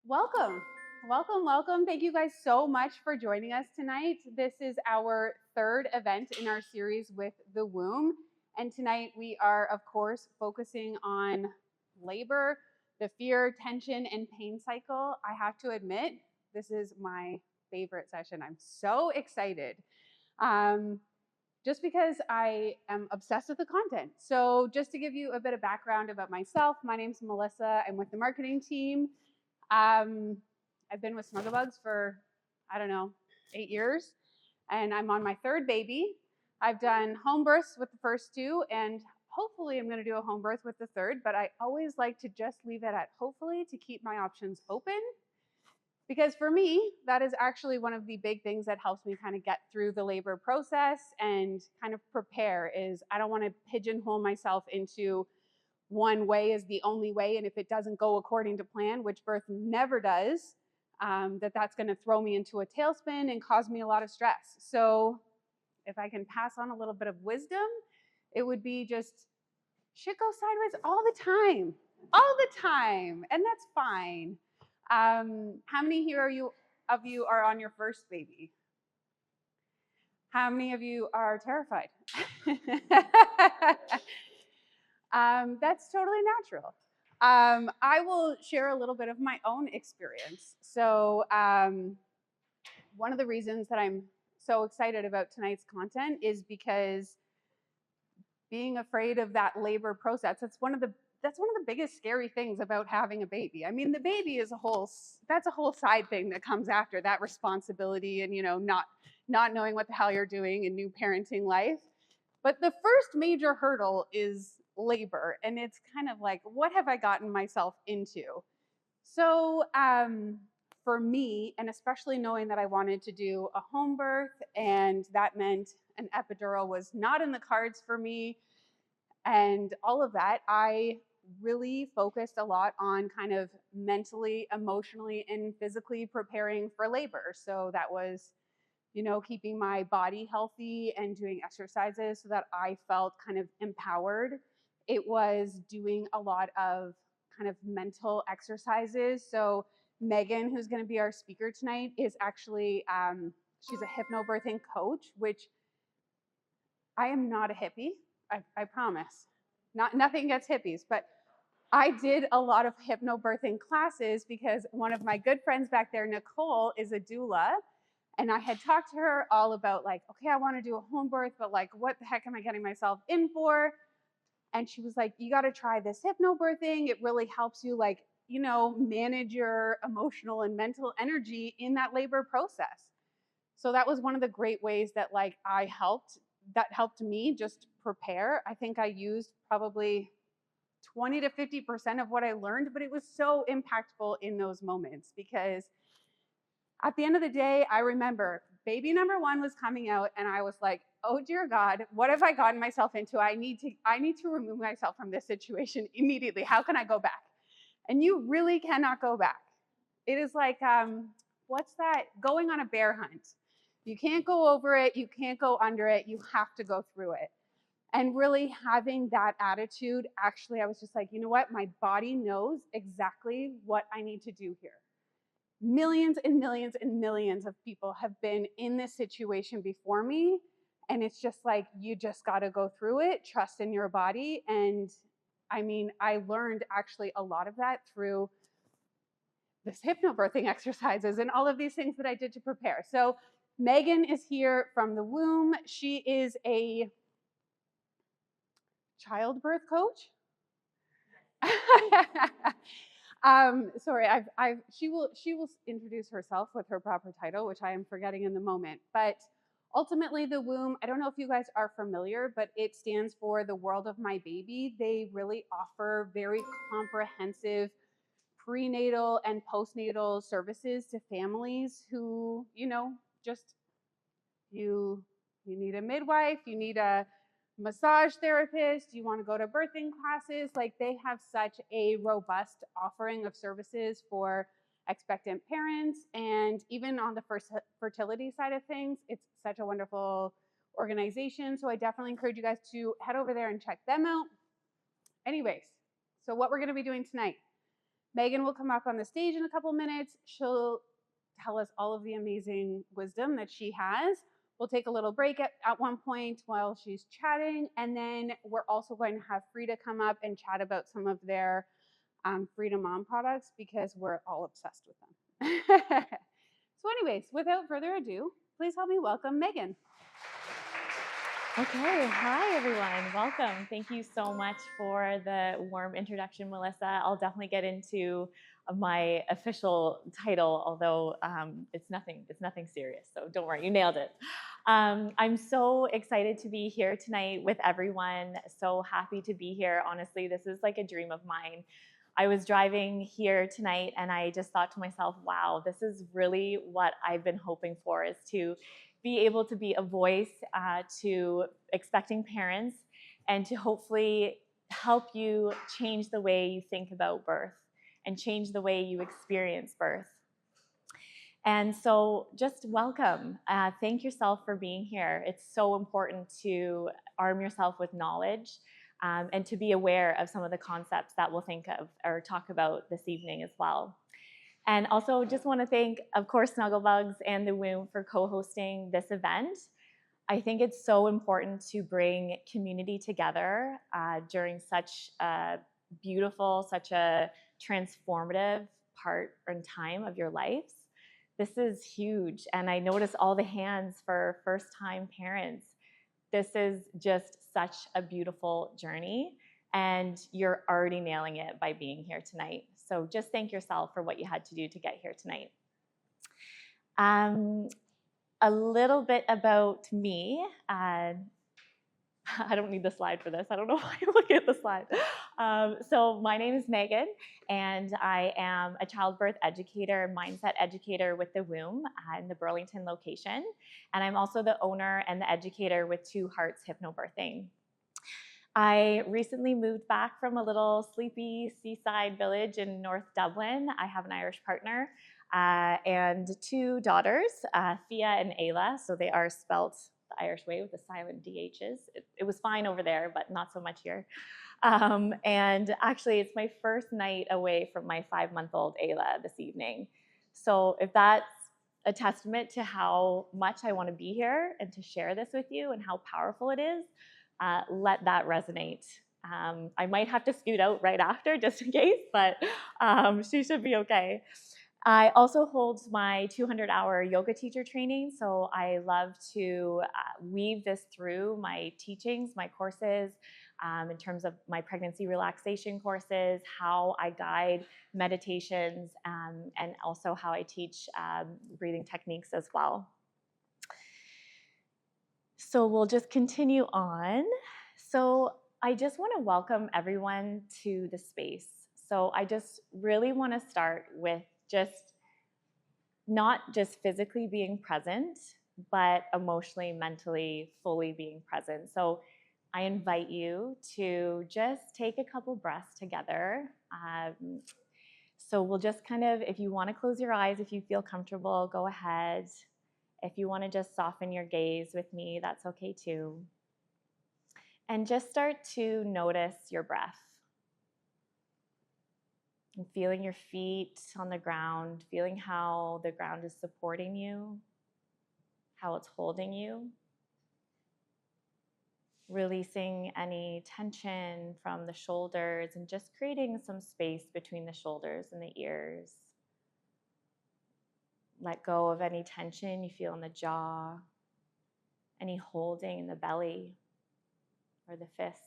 Welcome, welcome. Thank you guys so much for joining us tonight. This is our third event in our series with the womb. And tonight we are, of course, focusing on labor, the fear, tension, and pain cycle. I have to admit, this is my favorite session. I'm so excited. Just because I am obsessed with the content. So just to give you a bit of background about myself, my name's Melissa. I'm with the marketing team. I've been with Snuggle Bugz for, 8 years, and I'm on my third baby. I've done home births with the first two, and hopefully I'm going to do a home birth with the third, but I always like to just leave it at hopefully to keep my options open. Because for me, that is actually one of the big things that helps me kind of get through the labor process and kind of prepare is I don't want to pigeonhole myself into one way is the only way. And if it doesn't go according to plan, which birth never does, that's going to throw me into a tailspin and cause me a lot of stress. So if I can pass on a little bit of wisdom, it would be just shit goes sideways all the time. And that's fine. How many of you are on your first baby? How many of you are terrified? That's totally natural. I will share a little bit of my own experience. So one of the reasons that I'm so excited about tonight's content is because being afraid of that labor process, that's one of the biggest scary things about having a baby. I mean, the baby is that's a whole side thing that comes after that responsibility and, not knowing what the hell you're doing in new parenting life. But the first major hurdle is labor. And it's kind of like, what have I gotten myself into? So for me, and especially knowing that I wanted to do a home birth, and that meant an epidural was not in the cards for me, and all of that, I really focused a lot on kind of mentally, emotionally, and physically preparing for labor. So that was, keeping my body healthy and doing exercises so that I felt kind of empowered. It was doing a lot of kind of mental exercises. So Megan, who's going to be our speaker tonight, is actually, she's a hypnobirthing coach, which I am not a hippie. I promise. Nothing gets hippies, but I did a lot of hypnobirthing classes because one of my good friends back there, Nicole, is a doula. And I had talked to her all about like, okay, I want to do a home birth, but like, what the heck am I getting myself in for? And she was like, you got to try this hypnobirthing. It really helps you like, manage your emotional and mental energy in that labor process. So that was one of the great ways that like that helped me just prepare. I think I used probably 20 to 50% of what I learned, but it was so impactful in those moments because at the end of the day, I remember baby number one was coming out and I was like, oh dear God, what have I gotten myself into? I need to remove myself from this situation immediately. How can I go back? And you really cannot go back. It is like, what's that? Going on a bear hunt. You can't go over it. You can't go under it. You have to go through it. And really having that attitude, actually, I was just like, you know what? My body knows exactly what I need to do here. Millions and millions and millions of people have been in this situation before me. And it's just like, you just got to go through it, trust in your body. And I mean, I learned actually a lot of that through this hypnobirthing exercises and all of these things that I did to prepare. So Megan is here from the womb. She is a childbirth coach. Sorry, she will introduce herself with her proper title, which I am forgetting in the moment. But ultimately, the womb, I don't know if you guys are familiar, but it stands for the world of my baby. They really offer very comprehensive prenatal and postnatal services to families who, just you need a midwife, you need a massage therapist, you want to go to birthing classes. Like they have such a robust offering of services for expectant parents. And even on the fertility side of things, it's such a wonderful organization. So I definitely encourage you guys to head over there and check them out. Anyways, so what we're going to be doing tonight. Megan will come up on the stage in a couple minutes. She'll tell us all of the amazing wisdom that she has. We'll take a little break at one point while she's chatting, and then we're also going to have Frida come up and chat about some of their Frida Mom products because we're all obsessed with them. So anyways, without further ado, please help me welcome Megan. Okay, hi everyone, welcome. Thank you so much for the warm introduction, Melissa. I'll definitely get into my official title, although it's nothing serious, so don't worry, you nailed it. I'm so excited to be here tonight with everyone, so happy to be here. Honestly, this is like a dream of mine. I was driving here tonight and I just thought to myself, wow, this is really what I've been hoping for, is to be able to be a voice to expecting parents and to hopefully help you change the way you think about birth and change the way you experience birth. And so just welcome. Thank yourself for being here. It's so important to arm yourself with knowledge and to be aware of some of the concepts that we'll think of or talk about this evening as well. And also just want to thank, of course, Snuggle Bugz and the Womb for co-hosting this event. I think it's so important to bring community together during such a beautiful, such a transformative part and time of your lives. This is huge. And I notice all the hands for first-time parents. This is just such a beautiful journey. And you're already nailing it by being here tonight. So just thank yourself for what you had to do to get here tonight. A little bit about me. I don't need the slide for this. I don't know why I'm looking at the slide. So my name is Megan, and I am a childbirth educator, mindset educator with the Womb in the Burlington location. And I'm also the owner and the educator with Two Hearts Hypnobirthing. I recently moved back from a little sleepy seaside village in North Dublin. I have an Irish partner and two daughters, Thea and Ayla. So they are spelt the Irish way with the silent DHs. It was fine over there, but not so much here. And actually, it's my first night away from my 5-month-old Ayla this evening. So if that's a testament to how much I want to be here and to share this with you and how powerful it is, let that resonate. I might have to scoot out right after just in case, but she should be okay. I also hold my 200-hour yoga teacher training, so I love to weave this through my teachings, my courses, in terms of my pregnancy relaxation courses, how I guide meditations, and also how I teach breathing techniques as well. So we'll just continue on. So I just want to welcome everyone to the space. So I just really want to start with just not just physically being present, but emotionally, mentally, fully being present. So I invite you to just take a couple breaths together. So we'll just kind of, if you want to close your eyes, if you feel comfortable, go ahead. If you want to just soften your gaze with me, that's okay too. And just start to notice your breath. And feeling your feet on the ground, feeling how the ground is supporting you, how it's holding you. Releasing any tension from the shoulders and just creating some space between the shoulders and the ears. Let go of any tension you feel in the jaw, any holding in the belly or the fists.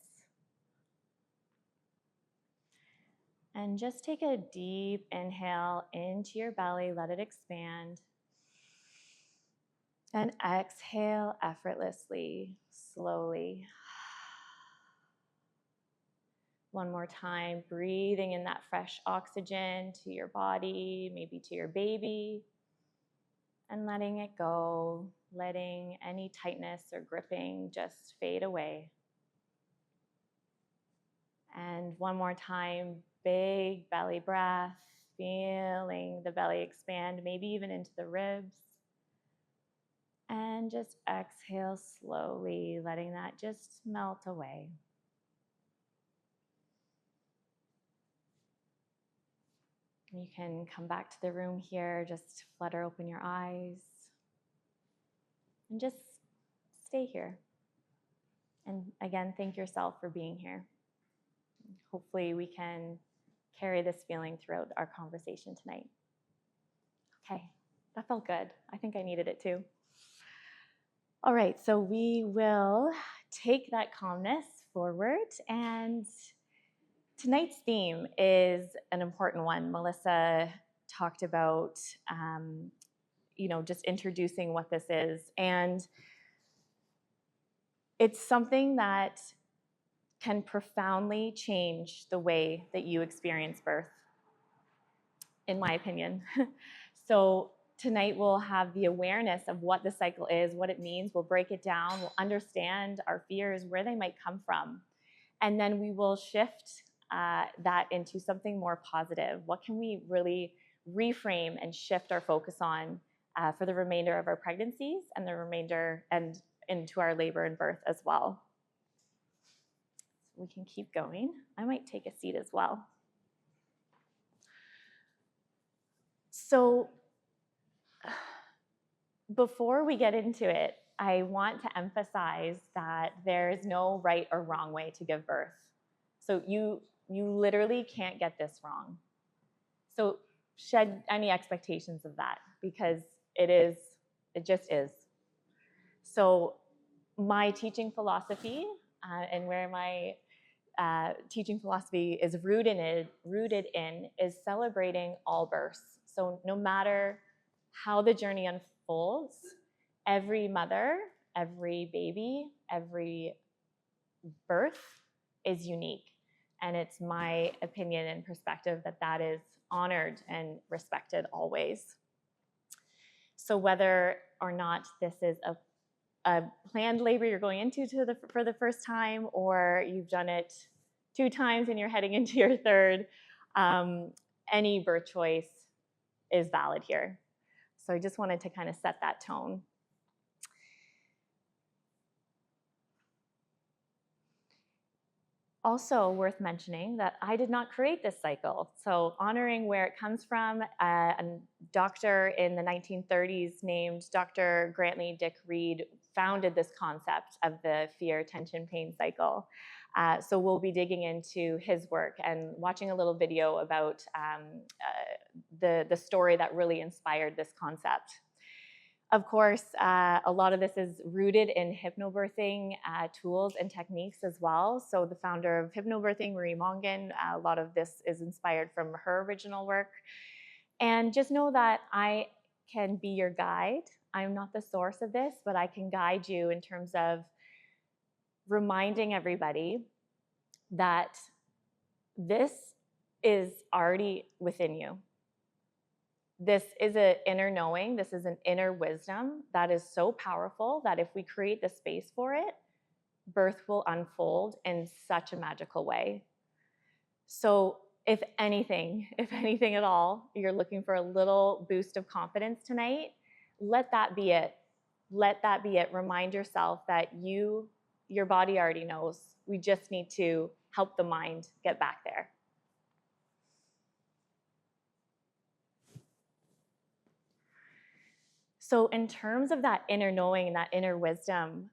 And just take a deep inhale into your belly, let it expand. And exhale effortlessly, slowly. One more time, breathing in that fresh oxygen to your body, maybe to your baby. And letting it go, letting any tightness or gripping just fade away. And one more time, big belly breath, feeling the belly expand, maybe even into the ribs. And just exhale slowly, letting that just melt away. You can come back to the room here, just flutter open your eyes and just stay here. And again, thank yourself for being here. Hopefully we can carry this feeling throughout our conversation tonight. Okay, that felt good. I think I needed it too. All right, so we will take that calmness forward, and tonight's theme is an important one. Melissa talked about, just introducing what this is, and it's something that can profoundly change the way that you experience birth, in my opinion. So tonight we'll have the awareness of what the cycle is, what it means. We'll break it down. We'll understand our fears, where they might come from. And then we will shift that into something more positive. What can we really reframe and shift our focus on for the remainder of our pregnancies and the remainder and into our labor and birth as well. We can keep going. I might take a seat as well. So before we get into it, I want to emphasize that there is no right or wrong way to give birth. So you literally can't get this wrong. So shed any expectations of that, because it just is. So my teaching philosophy and where my teaching philosophy is rooted in is celebrating all births. So no matter how the journey unfolds, every mother, every baby, every birth is unique. And it's my opinion and perspective that that is honored and respected always. So whether or not this is a planned labor you're going into for the first time, or you've done it 2 times and you're heading into your third, any birth choice is valid here. So I just wanted to kind of set that tone. Also worth mentioning that I did not create this cycle. So honoring where it comes from, a doctor in the 1930s named Dr. Grantley Dick Reed founded this concept of the fear, tension, pain cycle. So we'll be digging into his work and watching a little video about the story that really inspired this concept. Of course, a lot of this is rooted in hypnobirthing tools and techniques as well. So the founder of hypnobirthing, Marie Mongan, a lot of this is inspired from her original work. And just know that I can be your guide. I'm not the source of this, but I can guide you in terms of reminding everybody that this is already within you. This is an inner knowing, this is an inner wisdom that is so powerful that if we create the space for it, birth will unfold in such a magical way. So if anything at all, you're looking for a little boost of confidence tonight, let that be it. Let that be it. Remind yourself that your body already knows. We just need to help the mind get back there. So in terms of that inner knowing and that inner wisdom,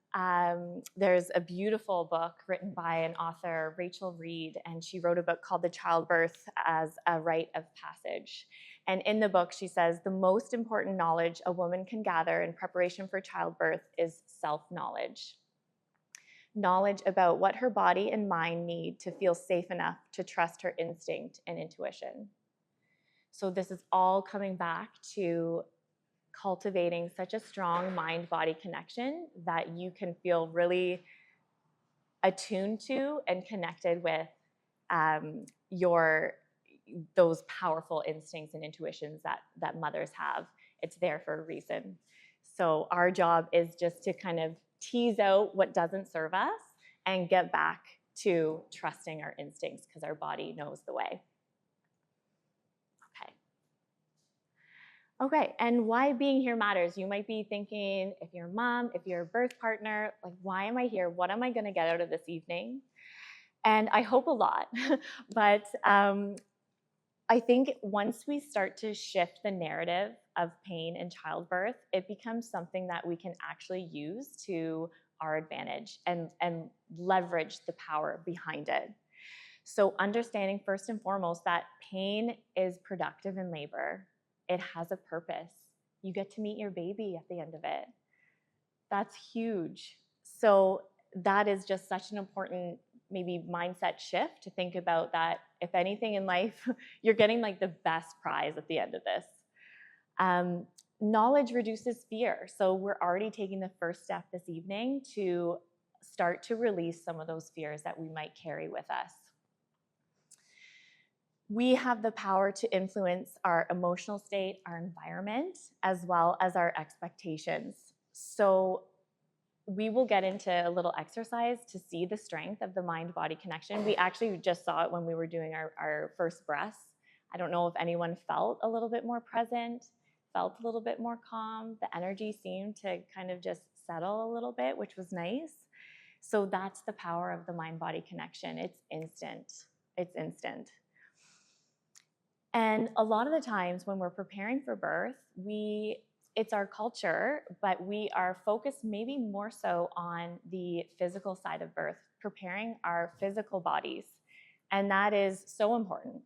there's a beautiful book written by an author, Rachel Reed, and she wrote a book called The Childbirth as a Rite of Passage. And in the book, she says, the most important knowledge a woman can gather in preparation for childbirth is self-knowledge. Knowledge about what her body and mind need to feel safe enough to trust her instinct and intuition. So this is all coming back to cultivating such a strong mind-body connection that you can feel really attuned to and connected with those powerful instincts and intuitions that mothers have. It's there for a reason. So our job is just to kind of tease out what doesn't serve us and get back to trusting our instincts because our body knows the way. Okay, and why being here matters. You might be thinking, if you're a mom, if you're a birth partner, like, why am I here? What am I gonna get out of this evening? And I hope a lot, but I think once we start to shift the narrative of pain in childbirth, it becomes something that we can actually use to our advantage and leverage the power behind it. So understanding first and foremost that pain is productive in labor. It has a purpose. You get to meet your baby at the end of it. That's huge. So that is just such an important maybe mindset shift to think about that if anything in life, you're getting like the best prize at the end of this. Knowledge reduces fear. So we're already taking the first step this evening to start to release some of those fears that we might carry with us. We have the power to influence our emotional state, our environment, as well as our expectations. So we will get into a little exercise to see the strength of the mind-body connection. We actually just saw it when we were doing our first breaths. I don't know if anyone felt a little bit more present, felt a little bit more calm. The energy seemed to kind of just settle a little bit, which was nice. So that's the power of the mind-body connection. It's instant. It's instant. And a lot of the times when we're preparing for birth, it's our culture, but we are focused maybe more so on the physical side of birth, preparing our physical bodies. And that is so important.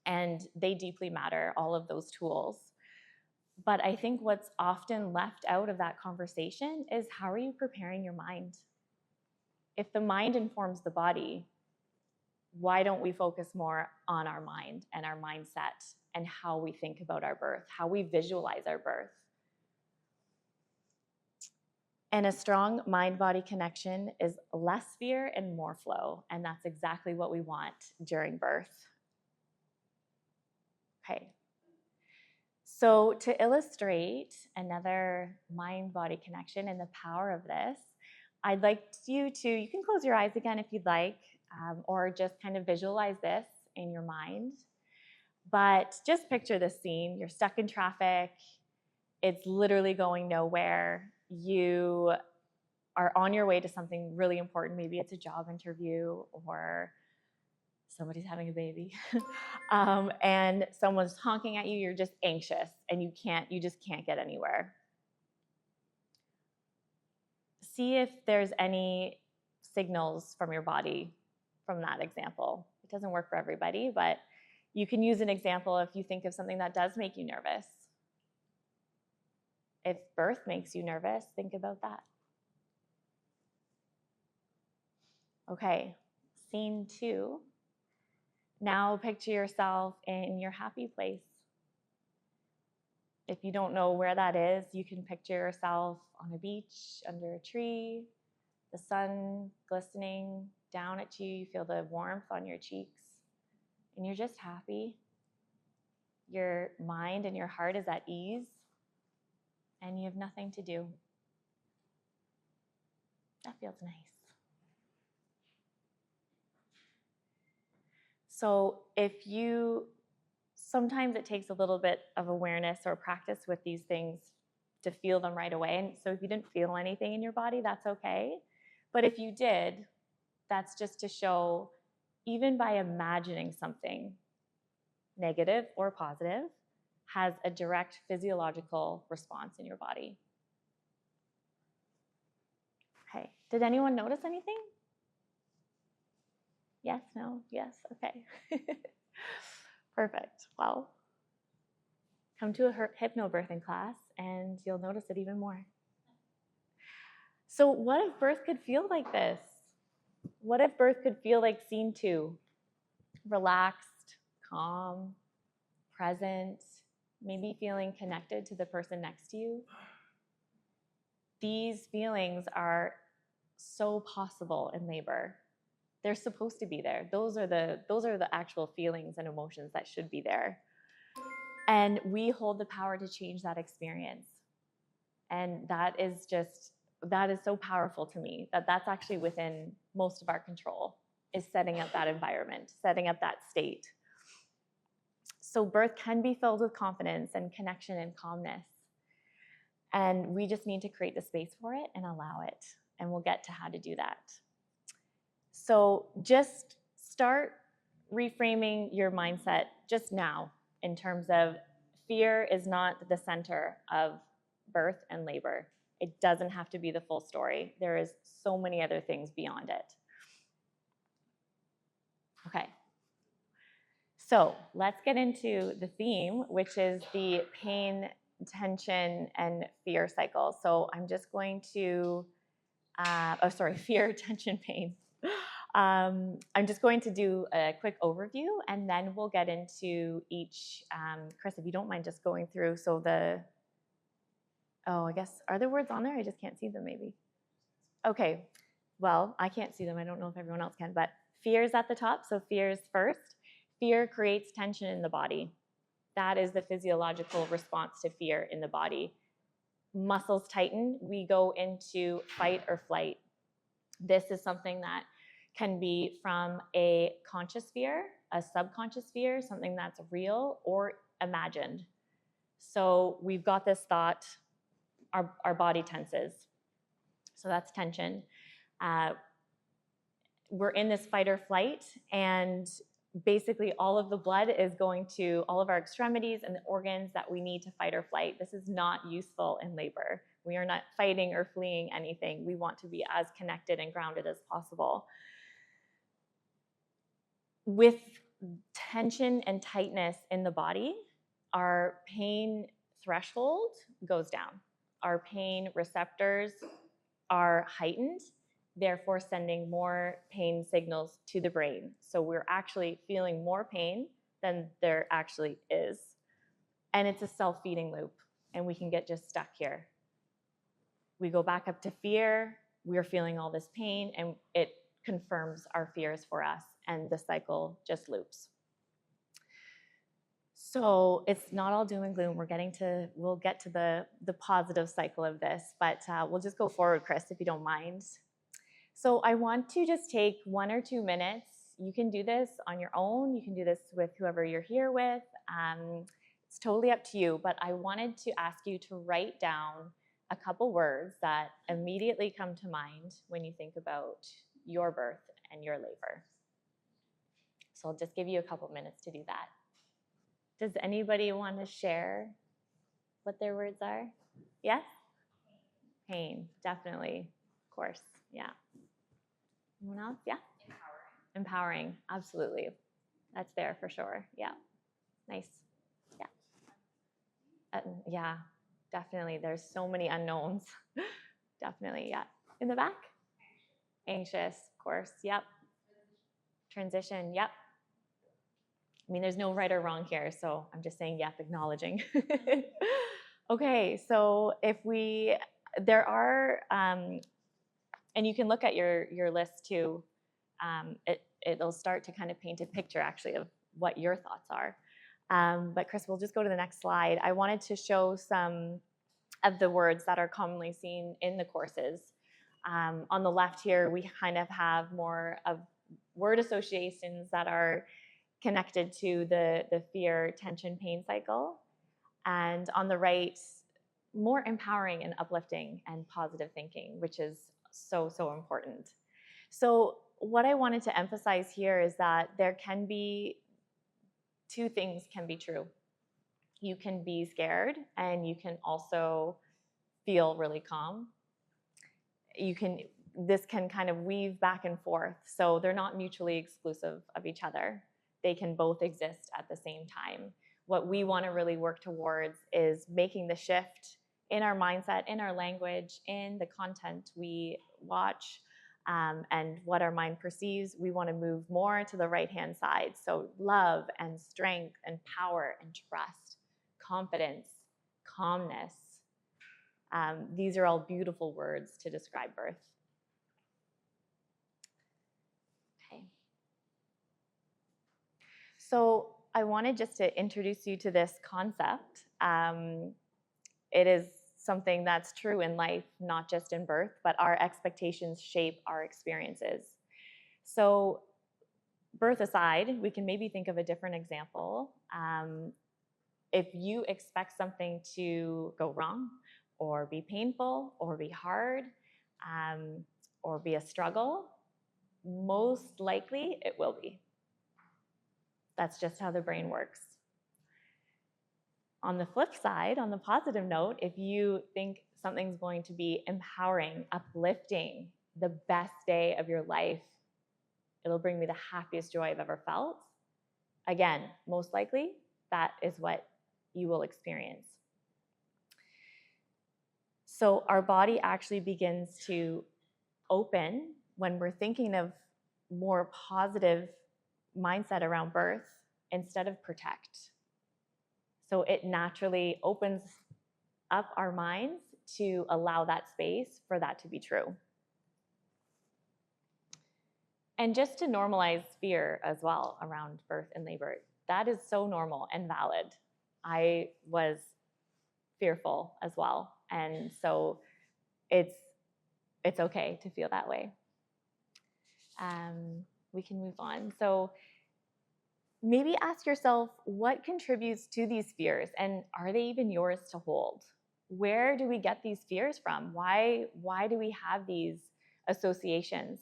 And they deeply matter, all of those tools. But I think what's often left out of that conversation is how are you preparing your mind? If the mind informs the body, why don't we focus more on our mind and our mindset and how we think about our birth, how we visualize our birth? And a strong mind-body connection is less fear and more flow. And that's exactly what we want during birth. Okay. So to illustrate another mind-body connection and the power of this, I'd like you can close your eyes again if you'd like, or just kind of visualize this in your mind. But just picture this scene. You're stuck in traffic. It's literally going nowhere. You are on your way to something really important. Maybe it's a job interview or somebody's having a baby. And someone's honking at you. You're just anxious and you just can't get anywhere. See if there's any signals from your body from that example. It doesn't work for everybody, but you can use an example if you think of something that does make you nervous. If birth makes you nervous, think about that. Okay, scene 2. Now picture yourself in your happy place. If you don't know where that is, you can picture yourself on a beach, under a tree, the sun glistening down at you. You feel the warmth on your cheeks, and you're just happy. Your mind and your heart is at ease, and you have nothing to do. That feels nice. So sometimes it takes a little bit of awareness or practice with these things to feel them right away. And so if you didn't feel anything in your body, that's okay. But if you did, that's just to show, even by imagining something negative or positive, has a direct physiological response in your body. Okay, did anyone notice anything? Yes, no, yes, okay. Perfect. Well, come to a hypnobirthing class and you'll notice it even more. So what if birth could feel like this? What if birth could feel like scene 2? Relaxed, calm, present, maybe feeling connected to the person next to you. These feelings are so possible in labor. They're supposed to be there. Those are the actual feelings and emotions that should be there. And we hold the power to change that experience. And that is so powerful to me, that's actually within most of our control, is setting up that environment, setting up that state. So birth can be filled with confidence and connection and calmness. And we just need to create the space for it and allow it. And we'll get to how to do that. So just start reframing your mindset just now in terms of fear is not the center of birth and labor. It doesn't have to be the full story. There is so many other things beyond it. Okay. So let's get into the theme, which is the pain, tension, and fear cycle. So I'm just going to, fear, tension, pain. I'm just going to do a quick overview, and then we'll get into each. Chris, if you don't mind just going through. So I guess, are there words on there? I just can't see them maybe. Okay, well, I can't see them. I don't know if everyone else can, but fear is at the top. So fear is first. Fear creates tension in the body. That is the physiological response to fear in the body. Muscles tighten. We go into fight or flight. This is something that can be from a conscious fear, a subconscious fear, something that's real or imagined. So we've got this thought, our body tenses. So that's tension. We're in this fight or flight, and basically all of the blood is going to all of our extremities and the organs that we need to fight or flight. This is not useful in labor. We are not fighting or fleeing anything. We want to be as connected and grounded as possible. With tension and tightness in the body, our pain threshold goes down. Our pain receptors are heightened, therefore sending more pain signals to the brain. So we're actually feeling more pain than there actually is. And it's a self-feeding loop, and we can get just stuck here. We go back up to fear, we're feeling all this pain, and it confirms our fears for us, and the cycle just loops. So it's not all doom and gloom. We'll get to the positive cycle of this, but we'll just go forward, Chris, if you don't mind. So I want to just take 1 or 2 minutes. You can do this on your own. You can do this with whoever you're here with. It's totally up to you, but I wanted to ask you to write down a couple words that immediately come to mind when you think about your birth and your labor. So I'll just give you a couple minutes to do that. Does anybody want to share what their words are? Yes? Pain, definitely, of course, yeah. Anyone else? Yeah? Empowering, absolutely. That's there for sure, yeah. Nice, yeah. Yeah, definitely, there's so many unknowns. Definitely, yeah. In the back? Anxious, of course, yep. Transition, yep. I mean, there's no right or wrong here, so I'm just saying yep, acknowledging. Okay, so there are, and you can look at your list too. It'll start to kind of paint a picture actually of what your thoughts are. But Chris, we'll just go to the next slide. I wanted to show some of the words that are commonly seen in the courses. On the left here, we kind of have more of word associations that are connected to the fear, tension, pain cycle. And on the right, more empowering and uplifting and positive thinking, which is so, so important. So what I wanted to emphasize here is that there can be two things can be true. You can be scared, and you can also feel really calm. This can kind of weave back and forth, so they're not mutually exclusive of each other. They can both exist at the same time. What we want to really work towards is making the shift in our mindset, in our language, in the content we watch, and what our mind perceives. We want to move more to the right-hand side. So love and strength and power and trust, confidence, calmness. These are all beautiful words to describe birth. Okay. So I wanted just to introduce you to this concept. It is something that's true in life, not just in birth, but our expectations shape our experiences. So birth aside, we can maybe think of a different example. If you expect something to go wrong, or be painful, or be hard, or be a struggle, most likely it will be. That's just how the brain works. On the flip side, on the positive note, if you think something's going to be empowering, uplifting, the best day of your life, it'll bring me the happiest joy I've ever felt, again, most likely, that is what you will experience. So our body actually begins to open when we're thinking of more positive mindset around birth instead of protect. So it naturally opens up our minds to allow that space for that to be true. And just to normalize fear as well around birth and labor, that is so normal and valid. I was fearful as well. And so it's okay to feel that way. We can move on. So maybe ask yourself, what contributes to these fears, and are they even yours to hold? Where do we get these fears from? Why do we have these associations?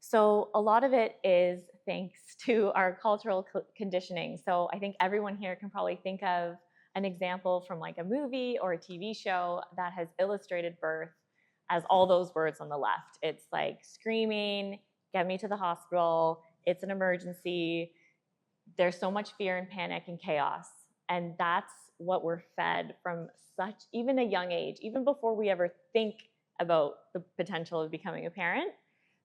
So a lot of it is thanks to our cultural conditioning. So I think everyone here can probably think of an example from like a movie or a TV show that has illustrated birth as all those words on the left. It's like screaming, get me to the hospital, it's an emergency. There's so much fear and panic and chaos. And that's what we're fed from such, even a young age, even before we ever think about the potential of becoming a parent.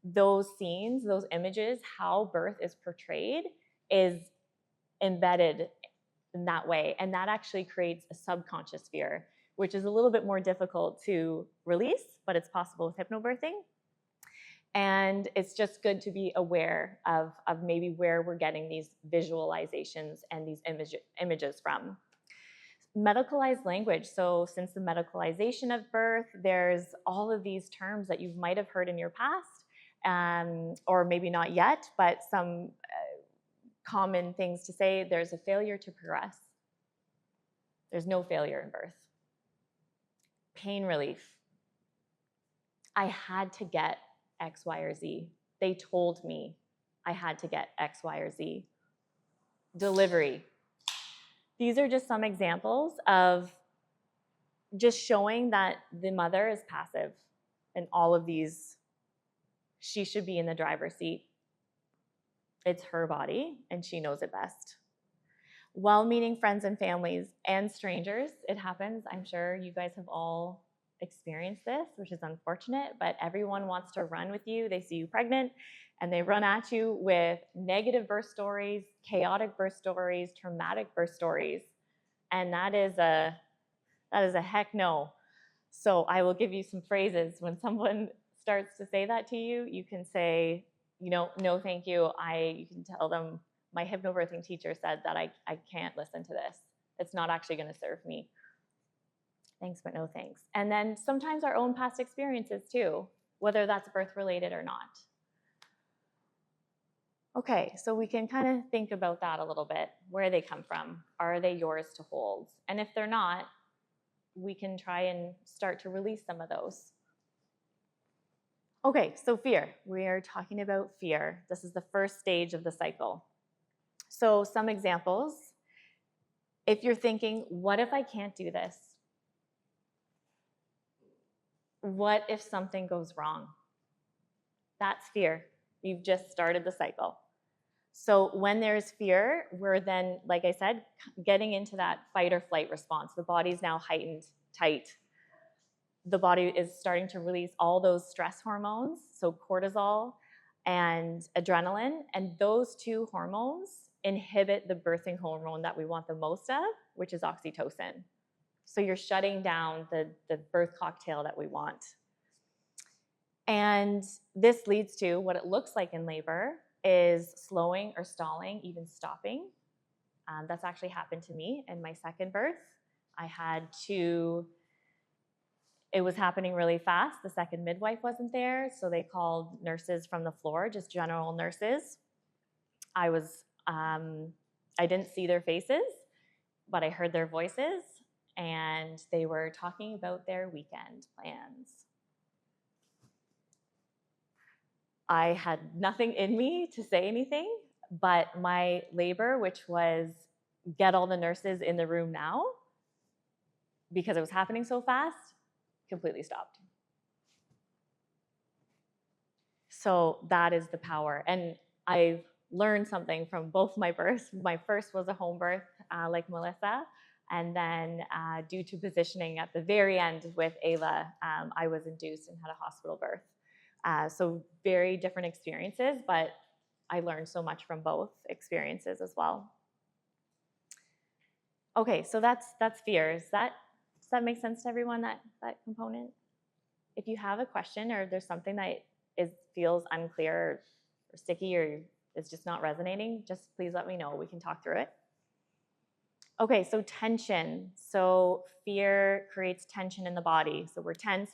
Those scenes, those images, how birth is portrayed is embedded in that way. And that actually creates a subconscious fear, which is a little bit more difficult to release, but it's possible with hypnobirthing. And it's just good to be aware of maybe where we're getting these visualizations and these images from. Medicalized language. So since the medicalization of birth, there's all of these terms that you might have heard in your past, or maybe not yet, but some common things to say. There's a failure to progress. There's no failure in birth. Pain relief. I had to get X, Y, or Z. They told me I had to get X, Y, or Z. Delivery. These are just some examples of just showing that the mother is passive in all of these. She should be in the driver's seat. It's her body, and she knows it best. Well-meaning friends and families and strangers, it happens. I'm sure you guys have all experienced this, which is unfortunate, but everyone wants to run with you. They see you pregnant, and they run at you with negative birth stories, chaotic birth stories, traumatic birth stories, and that is a heck no. So I will give you some phrases. When someone starts to say that to you, you can say, no, thank you. You can tell them, my hypnobirthing teacher said that I can't listen to this. It's not actually going to serve me. Thanks, but no thanks. And then sometimes our own past experiences too, whether that's birth-related or not. Okay, so we can kind of think about that a little bit, where they come from. Are they yours to hold? And if they're not, we can try and start to release some of those. Okay, so fear. We are talking about fear. This is the first stage of the cycle. So some examples. If you're thinking, what if I can't do this? What if something goes wrong? That's fear. You've just started the cycle. So when there's fear, we're then, like I said, getting into that fight or flight response. The body's now heightened, tight. The body is starting to release all those stress hormones, so cortisol and adrenaline, and those two hormones inhibit the birthing hormone that we want the most of, which is oxytocin. So you're shutting down the birth cocktail that we want. And this leads to what it looks like in labor is slowing or stalling, even stopping. That's actually happened to me in my second birth. I had to, it was happening really fast. The second midwife wasn't there, so they called nurses from the floor, just general nurses. I didn't see their faces, but I heard their voices, and they were talking about their weekend plans. I had nothing in me to say anything, but my labor, which was get all the nurses in the room now, because it was happening so fast, completely stopped. So that is the power. And I've learned something from both my births. My first was a home birth, like Melissa. And then due to positioning at the very end with Ayla, I was induced and had a hospital birth. So very different experiences, but I learned so much from both experiences as well. Okay, so that's fear. Does that make sense to everyone, that component? If you have a question or there's something that feels unclear or sticky or is just not resonating, just please let me know. We can talk through it. Okay, so tension. So fear creates tension in the body. So we're tense.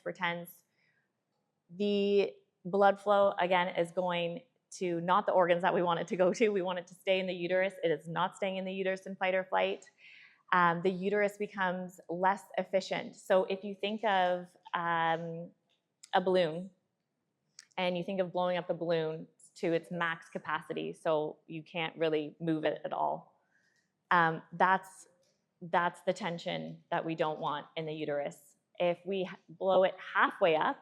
The blood flow, again, is going to not the organs that we want it to go to. We want it to stay in the uterus. It is not staying in the uterus in fight or flight. The uterus becomes less efficient. So if you think of a balloon, and you think of blowing up the balloon to its max capacity, so you can't really move it at all. That's the tension that we don't want in the uterus. If we blow it halfway up,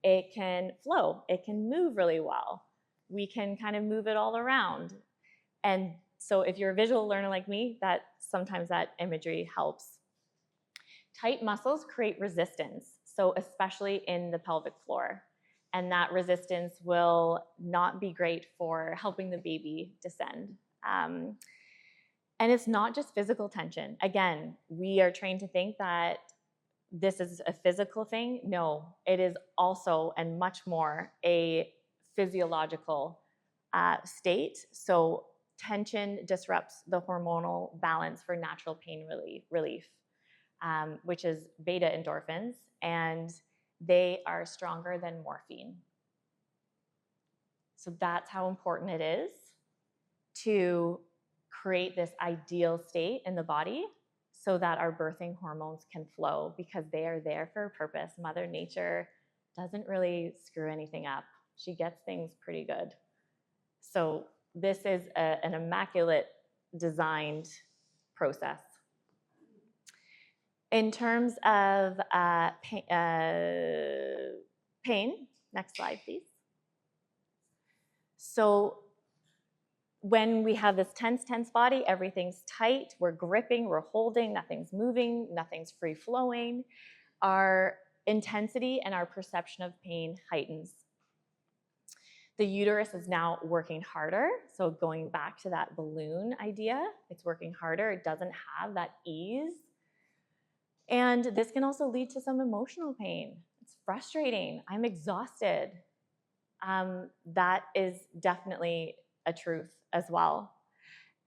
it can flow. It can move really well. We can kind of move it all around. And so if you're a visual learner like me, sometimes that imagery helps. Tight muscles create resistance, so especially in the pelvic floor. And that resistance will not be great for helping the baby descend. And it's not just physical tension. Again, we are trained to think that this is a physical thing. No, it is also, and much more, a physiological state. So tension disrupts the hormonal balance for natural pain relief, which is beta endorphins. And they are stronger than morphine. So that's how important it is to create this ideal state in the body so that our birthing hormones can flow, because they are there for a purpose. Mother Nature doesn't really screw anything up. She gets things pretty good. So this is an immaculate designed process. In terms of pain, next slide, please. So when we have this tense body, everything's tight, we're gripping, we're holding, nothing's moving, nothing's free flowing, our intensity and our perception of pain heightens. The uterus is now working harder. So going back to that balloon idea, it's working harder. It doesn't have that ease. And this can also lead to some emotional pain. It's frustrating. I'm exhausted. That is definitely a truth as well.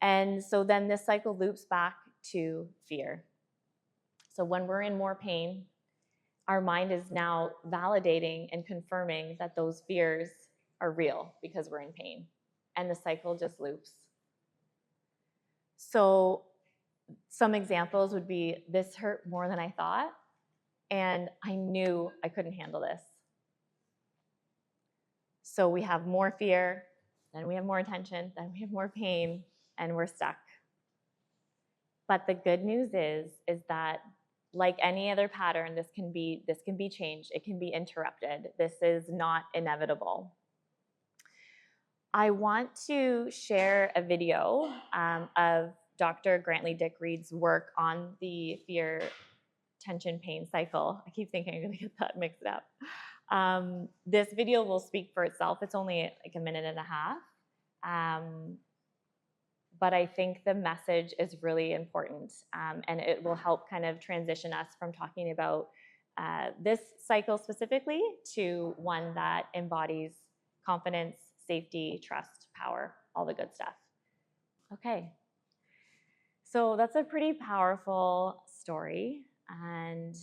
And so then this cycle loops back to fear. So when we're in more pain, our mind is now validating and confirming that those fears are real because we're in pain. And the cycle just loops. So some examples would be, this hurt more than I thought, and I knew I couldn't handle this. So we have more fear, then we have more tension, then we have more pain, and we're stuck. But the good news is that like any other pattern, this can be changed. It can be interrupted. This is not inevitable. I want to share a video of Dr. Grantley Dick Reed's work on the fear, tension, pain cycle. I keep thinking I'm going to get that mixed up. This video will speak for itself. It's only like a minute and a half. But I think the message is really important, and it will help kind of transition us from talking about this cycle specifically to one that embodies confidence, safety, trust, power, all the good stuff. Okay. So that's a pretty powerful story, and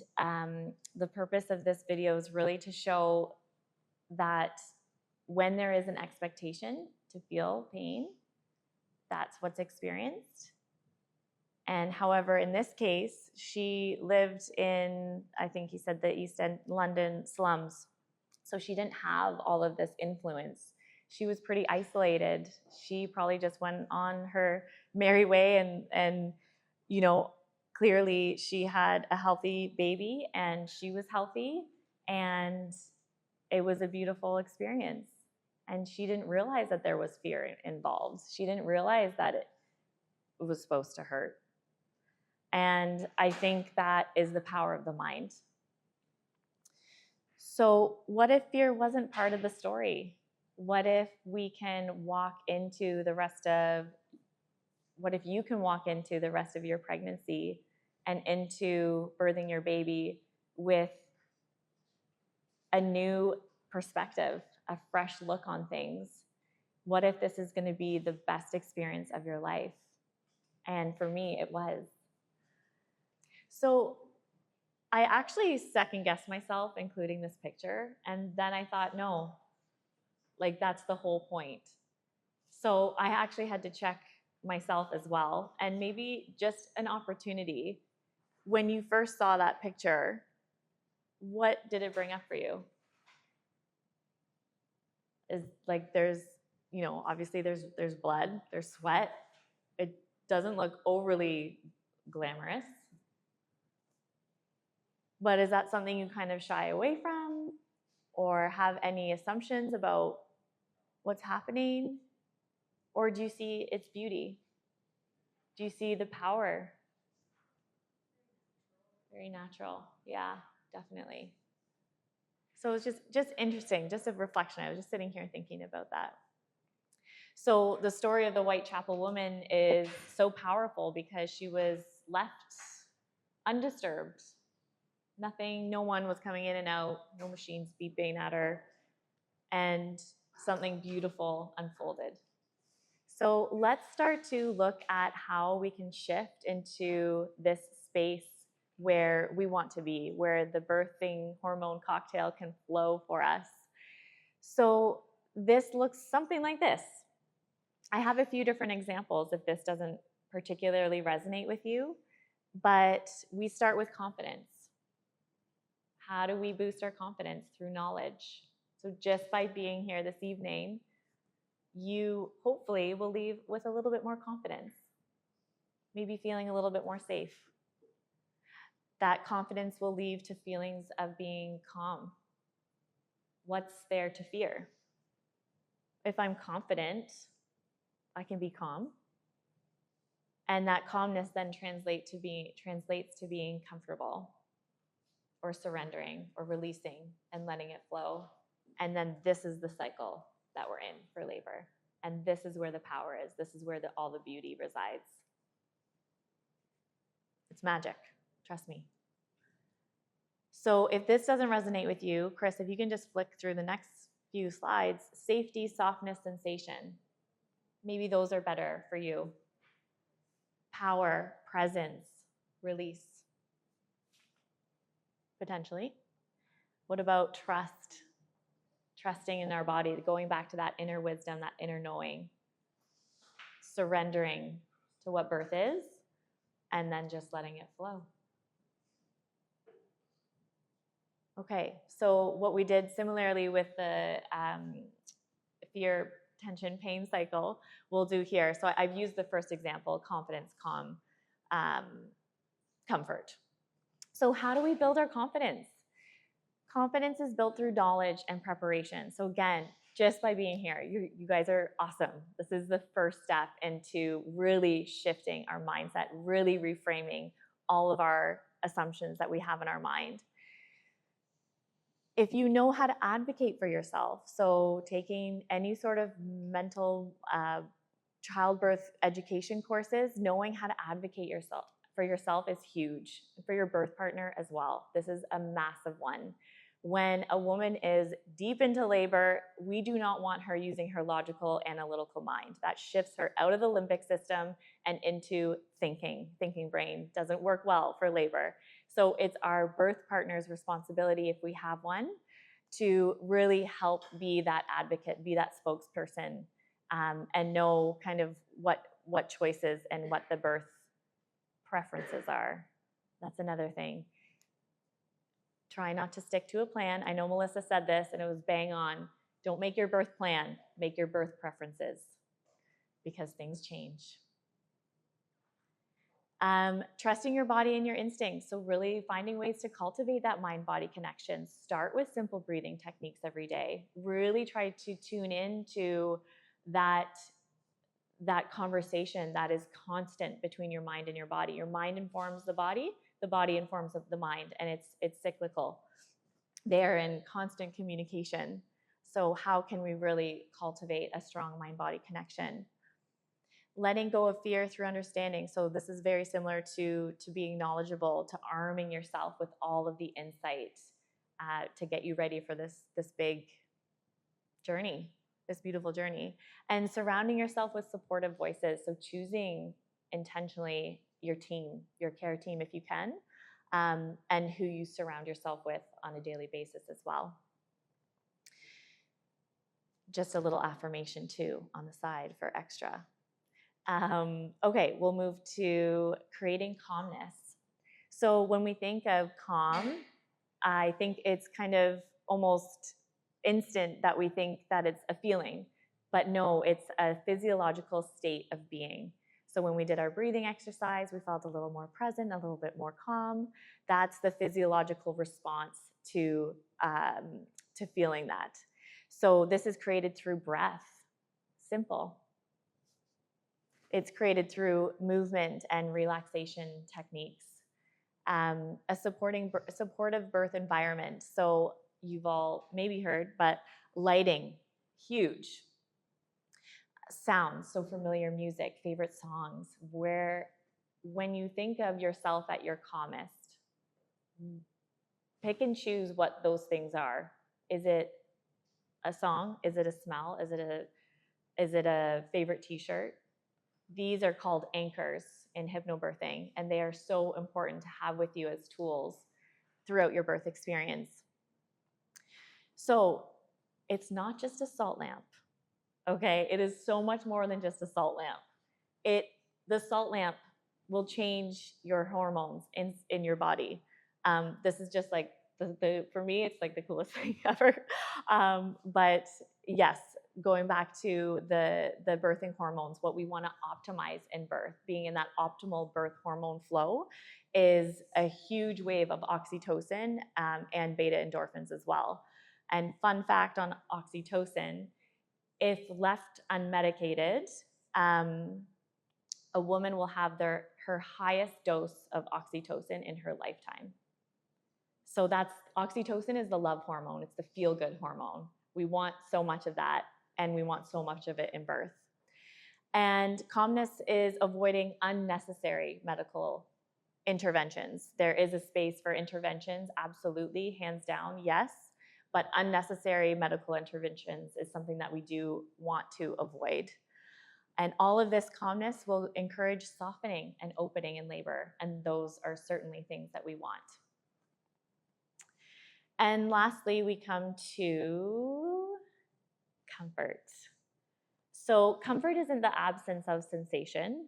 the purpose of this video is really to show that when there is an expectation to feel pain, that's what's experienced. And however, in this case, she lived in, I think he said, the East End London slums, so she didn't have all of this influence. She was pretty isolated. She probably just went on her merry way, and you know, clearly she had a healthy baby and she was healthy, and it was a beautiful experience. And she didn't realize that there was fear involved. She didn't realize that it was supposed to hurt. And I think that is the power of the mind. So what if fear wasn't part of the story? What if we can walk into the rest of, what if you can walk into the rest of your pregnancy and into birthing your baby with a new perspective, a fresh look on things? What if this is going to be the best experience of your life? And for me, it was. So I actually second-guessed myself, including this picture, and then I thought, no, like that's the whole point. So I actually had to check myself as well, and maybe just an opportunity. When you first saw that picture, what did it bring up for you? Is like there's, you know, obviously there's blood, there's sweat. It doesn't look overly glamorous. But is that something you kind of shy away from, or have any assumptions about what's happening? Or do you see its beauty? Do you see the power? Very natural. Yeah, definitely. So it's just interesting, just a reflection. I was just sitting here thinking about that. So the story of the Whitechapel woman is so powerful because she was left undisturbed. Nothing, no one was coming in and out, no machines beeping at her, and something beautiful unfolded. So let's start to look at how we can shift into this space where we want to be, where the birthing hormone cocktail can flow for us. So this looks something like this. I have a few different examples if this doesn't particularly resonate with you, but we start with confidence. How do we boost our confidence? Through knowledge. So just by being here this evening, you hopefully will leave with a little bit more confidence, maybe feeling a little bit more safe. That confidence will lead to feelings of being calm. What's there to fear? If I'm confident, I can be calm. And that calmness then translates to being comfortable, or surrendering, or releasing and letting it flow. And then this is the cycle that we're in for labor. And this is where the power is. This is where all the beauty resides. It's magic, trust me. So if this doesn't resonate with you, Chris, if you can just flick through the next few slides, safety, softness, sensation. Maybe those are better for you. Power, presence, release. Potentially. What about trust? Trusting in our body, going back to that inner wisdom, that inner knowing. Surrendering to what birth is, and then just letting it flow. Okay, so what we did similarly with the fear, tension, pain cycle, we'll do here. So I've used the first example, confidence, calm, comfort. So how do we build our confidence? Confidence is built through knowledge and preparation. So again, just by being here, you guys are awesome. This is the first step into really shifting our mindset, really reframing all of our assumptions that we have in our mind. If you know how to advocate for yourself, so taking any sort of mental childbirth education courses, knowing how to advocate for yourself is huge. For your birth partner as well. This is a massive one. When a woman is deep into labor, we do not want her using her logical, analytical mind. That shifts her out of the limbic system and into thinking brain. Doesn't work well for labor. So it's our birth partner's responsibility, if we have one, to really help be that advocate, be that spokesperson, and know kind of what choices and what the birth preferences are. That's another thing. Try not to stick to a plan. I know Melissa said this and it was bang on. Don't make your birth plan, make your birth preferences, because things change. Trusting your body and your instincts. So really finding ways to cultivate that mind-body connection. Start with simple breathing techniques every day. Really try to tune into that conversation that is constant between your mind and your body. Your mind informs the body informs the mind, and it's cyclical. They're in constant communication. So how can we really cultivate a strong mind-body connection? Letting go of fear through understanding. So this is very similar to being knowledgeable, to arming yourself with all of the insight to get you ready for this big journey, this beautiful journey. And surrounding yourself with supportive voices. So choosing intentionally your team, your care team if you can, and who you surround yourself with on a daily basis as well. Just a little affirmation too on the side for extra. Okay, we'll move to creating calmness. So when we think of calm, I think it's kind of almost instant that we think that it's a feeling, but no, it's a physiological state of being. So when we did our breathing exercise, we felt a little more present, a little bit more calm. That's the physiological response to feeling that. So this is created through breath. Simple. It's created through movement and relaxation techniques. A supportive birth environment. So you've all maybe heard, but lighting, huge. Sounds, so familiar music, favorite songs, when you think of yourself at your calmest, pick and choose what those things are. Is it a song? Is it a smell? Is it a favorite t-shirt? These are called anchors in hypnobirthing, and they are so important to have with you as tools throughout your birth experience. So it's not just a salt lamp, okay? It is so much more than just a salt lamp. The salt lamp will change your hormones in your body. This is just like, for me, it's like the coolest thing ever. But yes, going back to the birthing hormones, what we want to optimize in birth, being in that optimal birth hormone flow, is a huge wave of oxytocin and beta endorphins as well. And fun fact on oxytocin, if left unmedicated, a woman will have her highest dose of oxytocin in her lifetime. So oxytocin is the love hormone. It's the feel-good hormone. We want so much of that, and we want so much of it in birth. And calmness is avoiding unnecessary medical interventions. There is a space for interventions, absolutely, hands down, yes, but unnecessary medical interventions is something that we do want to avoid. And all of this calmness will encourage softening and opening in labor, and those are certainly things that we want. And lastly, we come to comfort. So comfort isn't the absence of sensation.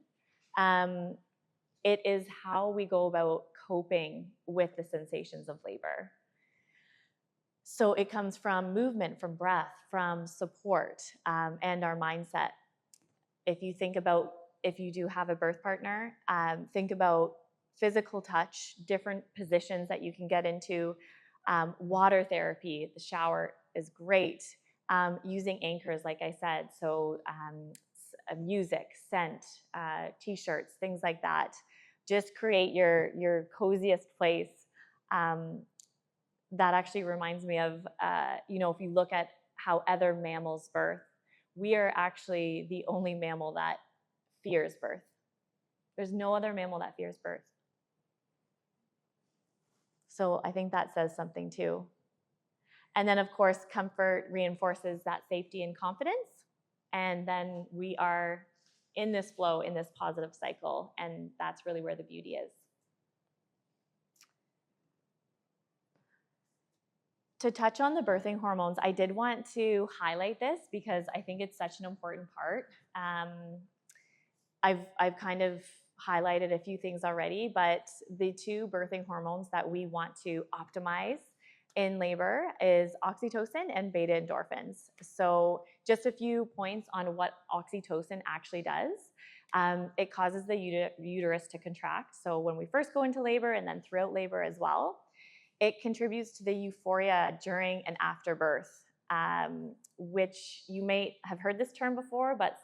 It is how we go about coping with the sensations of labor. So it comes from movement, from breath, from support, and our mindset. If you do have a birth partner, think about physical touch, different positions that you can get into, water therapy, the shower is great. Using anchors, like I said, so music, scent, t-shirts, things like that. Just create your coziest place. That actually reminds me of, if you look at how other mammals birth, we are actually the only mammal that fears birth. There's no other mammal that fears birth. So I think that says something too. And then of course, comfort reinforces that safety and confidence. And then we are in this flow, in this positive cycle. And that's really where the beauty is. To touch on the birthing hormones, I did want to highlight this because I think it's such an important part. I've kind of highlighted a few things already, but the two birthing hormones that we want to optimize in labor is oxytocin and beta endorphins. So just a few points on what oxytocin actually does. It causes the uterus to contract. So when we first go into labor and then throughout labor as well, it contributes to the euphoria during and after birth, which you may have heard this term before, but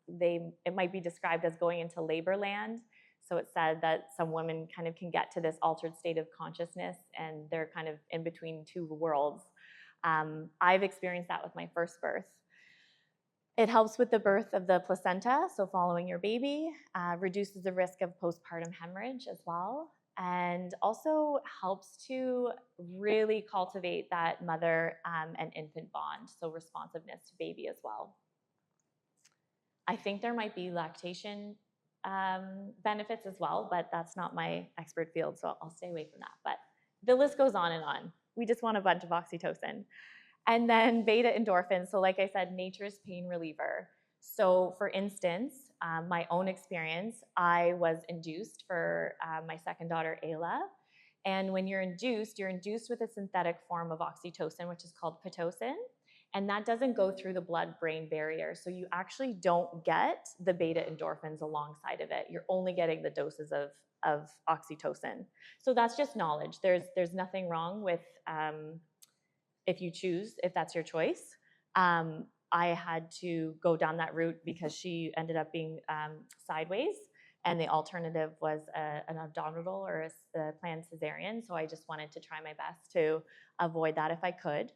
it might be described as going into labor land. So it's said that some women kind of can get to this altered state of consciousness and they're kind of in between two worlds. I've experienced that with my first birth. It helps with the birth of the placenta, so following your baby, reduces the risk of postpartum hemorrhage as well, and also helps to really cultivate that mother and infant bond, so responsiveness to baby as well. I think there might be lactation benefits as well, but that's not my expert field, so I'll stay away from that. But the list goes on and on. We just want a bunch of oxytocin. And then beta endorphins, so like I said, nature's pain reliever. So for instance, my own experience, I was induced for my second daughter, Ayla. And when you're induced with a synthetic form of oxytocin, which is called Pitocin. And that doesn't go through the blood-brain barrier. So you actually don't get the beta endorphins alongside of it. You're only getting the doses of oxytocin. So that's just knowledge. There's nothing wrong with if you choose, if that's your choice. I had to go down that route because she ended up being sideways, and the alternative was an abdominal or a planned cesarean. So I just wanted to try my best to avoid that if I could.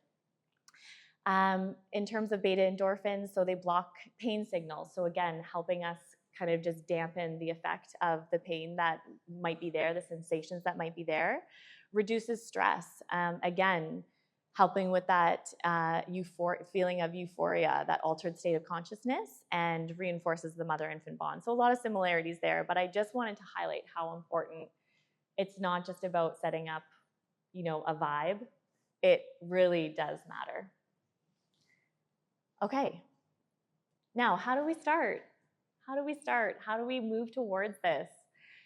In terms of beta endorphins, so they block pain signals. So again, helping us kind of just dampen the effect of the pain that might be there, the sensations that might be there. Reduces stress. Again, helping with that feeling of euphoria, that altered state of consciousness, and reinforces the mother-infant bond. So a lot of similarities there, but I just wanted to highlight how important it's not just about setting up, a vibe. It really does matter. Okay, now how do we start? How do we start? How do we move towards this?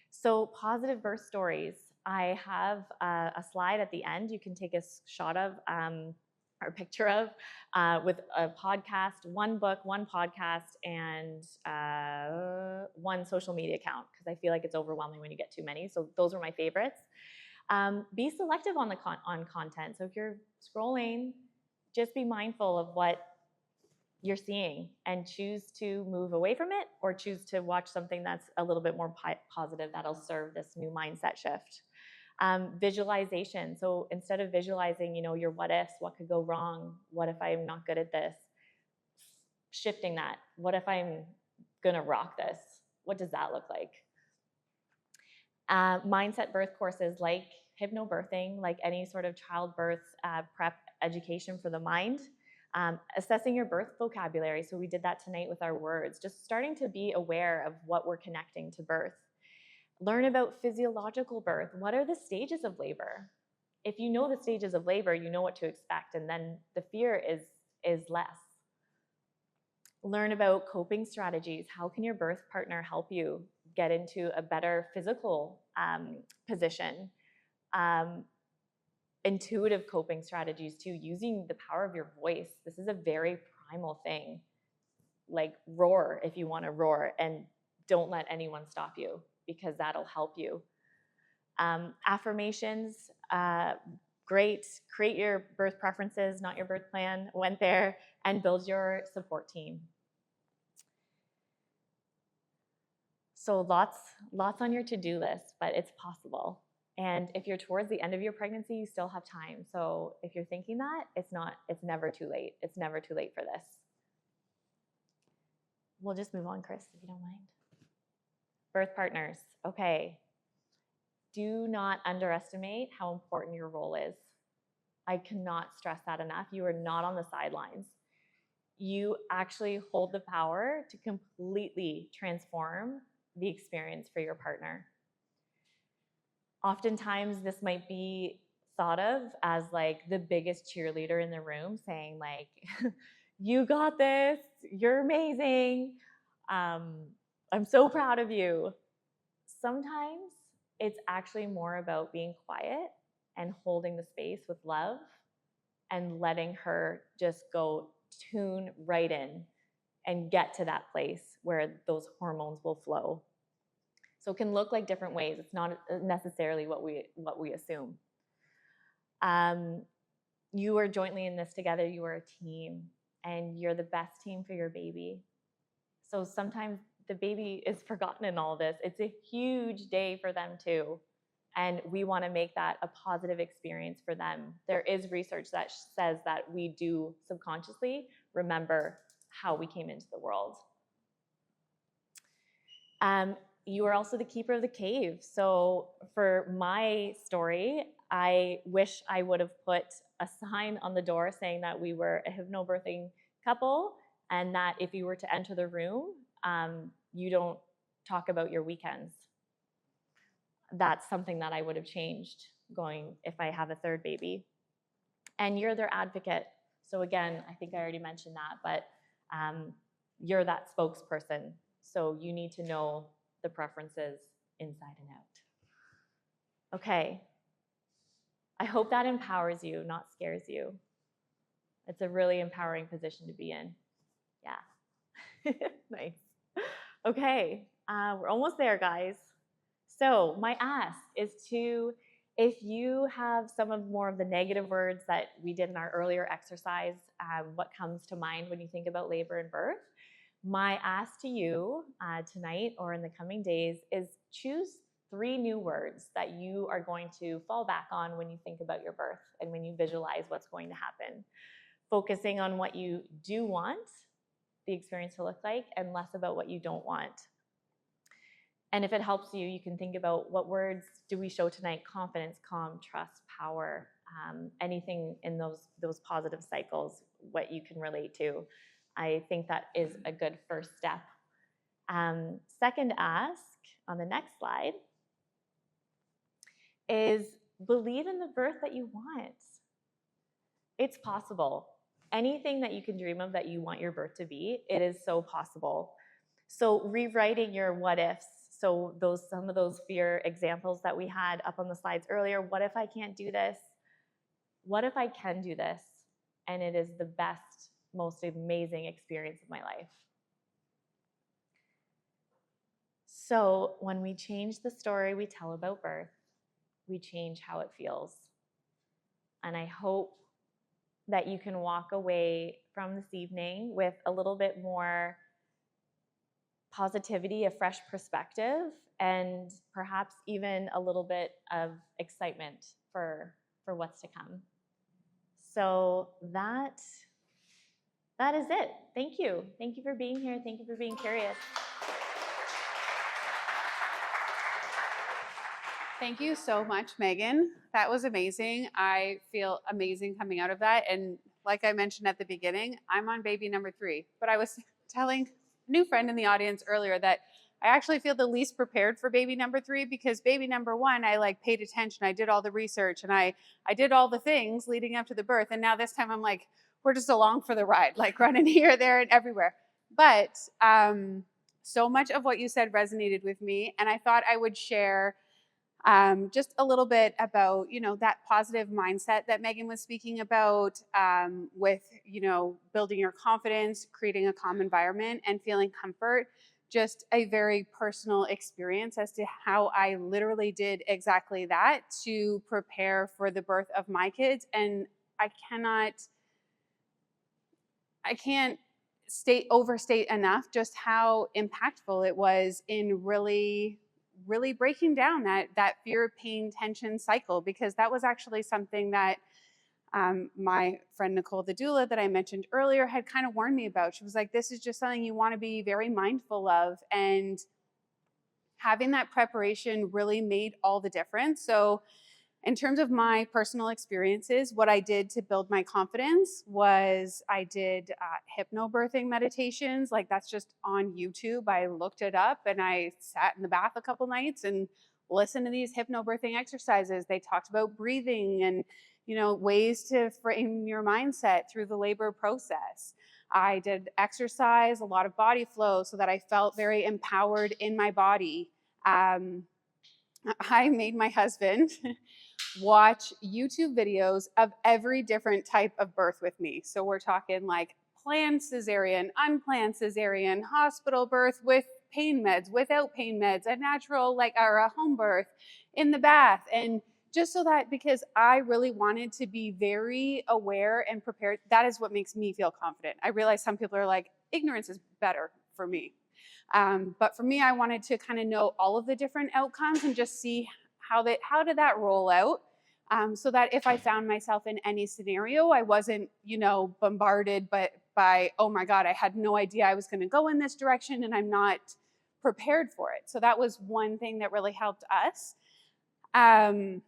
So positive birth stories. I have a slide at the end you can take a shot of or picture of with a podcast, one book, one podcast, and one social media account, because I feel like it's overwhelming when you get too many. So those were my favorites. Be selective on content. So if you're scrolling, just be mindful of what you're seeing and choose to move away from it or choose to watch something that's a little bit more positive that'll serve this new mindset shift. Visualization. So instead of visualizing, your what ifs, what could go wrong, what if I'm not good at this, shifting that. What if I'm gonna rock this? What does that look like? Mindset birth courses like Hypnobirthing, like any sort of childbirth prep education for the mind. Assessing your birth vocabulary. So we did that tonight with our words, just starting to be aware of what we're connecting to birth. Learn about physiological birth. What are the stages of labor? If you know the stages of labor, you know what to expect, and then the fear is less. Learn about coping strategies. How can your birth partner help you get into a better physical position? Intuitive coping strategies too, using the power of your voice. This is a very primal thing. Like roar if you want to roar, and don't let anyone stop you, because that'll help you. Affirmations, great. Create your birth preferences, not your birth plan. Went there, and build your support team. So lots on your to-do list, but it's possible. And if you're towards the end of your pregnancy, you still have time. So if you're thinking that, it's never too late. It's never too late for this. We'll just move on, Chris, if you don't mind. Birth partners. Okay. Do not underestimate how important your role is. I cannot stress that enough. You are not on the sidelines. You actually hold the power to completely transform the experience for your partner. Oftentimes, this might be thought of as like the biggest cheerleader in the room, saying like, you got this, you're amazing, I'm so proud of you. Sometimes it's actually more about being quiet and holding the space with love and letting her just go tune right in and get to that place where those hormones will flow. So it can look like different ways. It's not necessarily what we assume. You are jointly in this together. You are a team, and you're the best team for your baby. So sometimes the baby is forgotten in all this. It's a huge day for them too. And we want to make that a positive experience for them. There is research that says that we do subconsciously remember how we came into the world. You are also the keeper of the cave. So for my story, I wish I would have put a sign on the door saying that we were a hypnobirthing couple, and that if you were to enter the room, you don't talk about your weekends. That's something that I would have changed going if I have a third baby. And you're their advocate. So again, I think I already mentioned that, but you're that spokesperson. So you need to know the preferences inside and out. Okay. I hope that empowers you, not scares you. It's a really empowering position to be in. Yeah. Nice. Okay. We're almost there, guys. So my ask is to, if you have some of more of the negative words that we did in our earlier exercise, what comes to mind when you think about labor and birth, my ask to you tonight or in the coming days is choose 3 new words that you are going to fall back on when you think about your birth and when you visualize what's going to happen. Focusing on what you do want the experience to look like and less about what you don't want. And if it helps you, you can think about what words do we show tonight: confidence, calm, trust, power, anything in those positive cycles, what you can relate to. I think that is a good first step. Second ask on the next slide is believe in the birth that you want. It's possible. Anything that you can dream of that you want your birth to be, it is so possible. So rewriting your what ifs. So some of those fear examples that we had up on the slides earlier. What if I can't do this? What if I can do this? And it is the best, most amazing experience of my life. So when we change the story we tell about birth, we change how it feels. And I hope that you can walk away from this evening with a little bit more positivity, a fresh perspective, and perhaps even a little bit of excitement for what's to come. So that is it. Thank you. Thank you for being here. Thank you for being curious. Thank you so much, Megan. That was amazing. I feel amazing coming out of that. And like I mentioned at the beginning, I'm on baby number 3. But I was telling a new friend in the audience earlier that I actually feel the least prepared for baby number 3, because baby number 1, I paid attention. I did all the research and I did all the things leading up to the birth. And now this time I'm like, we're just along for the ride, running here, there, and everywhere. But so much of what you said resonated with me. And I thought I would share just a little bit about, that positive mindset that Megan was speaking about, with, building your confidence, creating a calm environment, and feeling comfort. Just a very personal experience as to how I literally did exactly that to prepare for the birth of my kids. And I can't overstate enough just how impactful it was in really breaking down that fear, pain, tension cycle, because that was actually something that my friend Nicole, the doula that I mentioned earlier, had kind of warned me about. She was like, this is just something you want to be very mindful of. And having that preparation really made all the difference. So in terms of my personal experiences, what I did to build my confidence was I did hypnobirthing meditations. That's just on YouTube. I looked it up and I sat in the bath a couple nights and listened to these hypnobirthing exercises. They talked about breathing and, ways to frame your mindset through the labor process. I did exercise, a lot of body flow, so that I felt very empowered in my body. I made my husband watch YouTube videos of every different type of birth with me. So we're talking like planned cesarean, unplanned cesarean, hospital birth with pain meds, without pain meds, a natural or a home birth in the bath. And just so that, because I really wanted to be very aware and prepared, that is what makes me feel confident. I realize some people are like, ignorance is better for me. But for me, I wanted to kind of know all of the different outcomes and just see how did that roll out, so that if I found myself in any scenario, I wasn't, bombarded by, oh my God, I had no idea I was going to go in this direction and I'm not prepared for it. So that was one thing that really helped us. I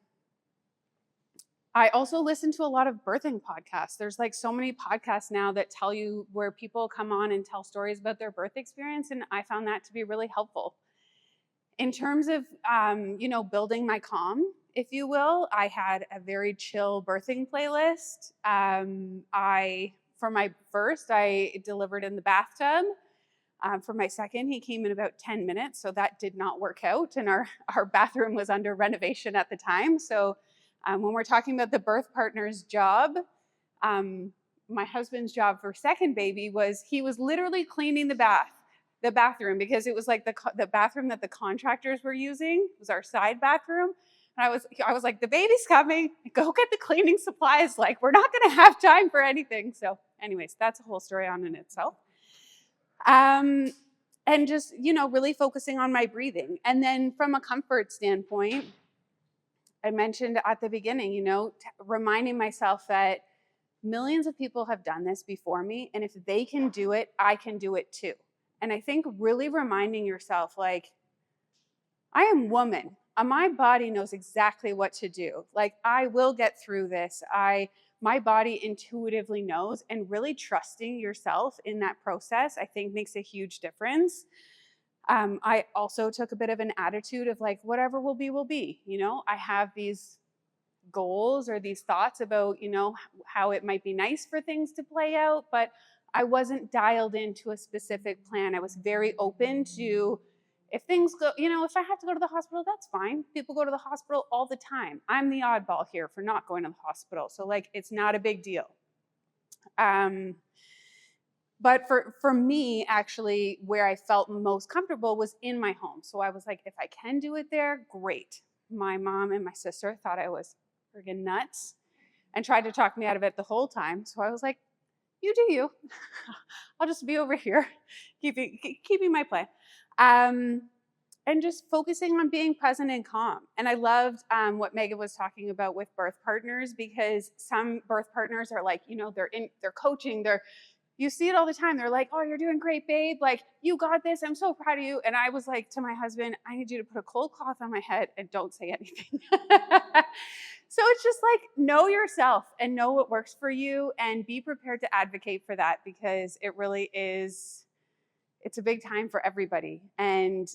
also listen to a lot of birthing podcasts. There's like so many podcasts now that tell you where people come on and tell stories about their birth experience. And I found that to be really helpful. In terms of, building my calm, if you will, I had a very chill birthing playlist. For my first, I delivered in the bathtub. For my second, he came in about 10 minutes. So that did not work out. And our bathroom was under renovation at the time. So when we're talking about the birth partner's job, my husband's job for second baby he was literally cleaning the bathroom, because it was like the bathroom that the contractors were using. It was our side bathroom. And I was like, the baby's coming, go get the cleaning supplies. Like, we're not going to have time for anything. So anyways, that's a whole story on in itself. And just, really focusing on my breathing. And then from a comfort standpoint, I mentioned at the beginning, reminding myself that millions of people have done this before me. And if they can do it, I can do it too. And I think really reminding yourself, like, I am woman. My body knows exactly what to do. Like, I will get through this. My body intuitively knows, and really trusting yourself in that process, I think makes a huge difference. I also took a bit of an attitude of like, whatever will be, will be. I have these goals or these thoughts about, how it might be nice for things to play out, but I wasn't dialed into a specific plan. I was very open to, if things go, if I have to go to the hospital, that's fine. People go to the hospital all the time. I'm the oddball here for not going to the hospital. So like, it's not a big deal. But for me, actually, where I felt most comfortable was in my home. So I was like, if I can do it there, great. My mom and my sister thought I was friggin' nuts and tried to talk me out of it the whole time. So I was like, you do you. I'll just be over here, keeping my plan. And just focusing on being present and calm. And I loved what Megan was talking about with birth partners, because some birth partners are like, they're coaching, you see it all the time. They're like, oh, you're doing great, babe. Like, you got this. I'm so proud of you. And I was like to my husband, I need you to put a cold cloth on my head and don't say anything. So it's just like, know yourself and know what works for you, and be prepared to advocate for that, because it really is, it's a big time for everybody. And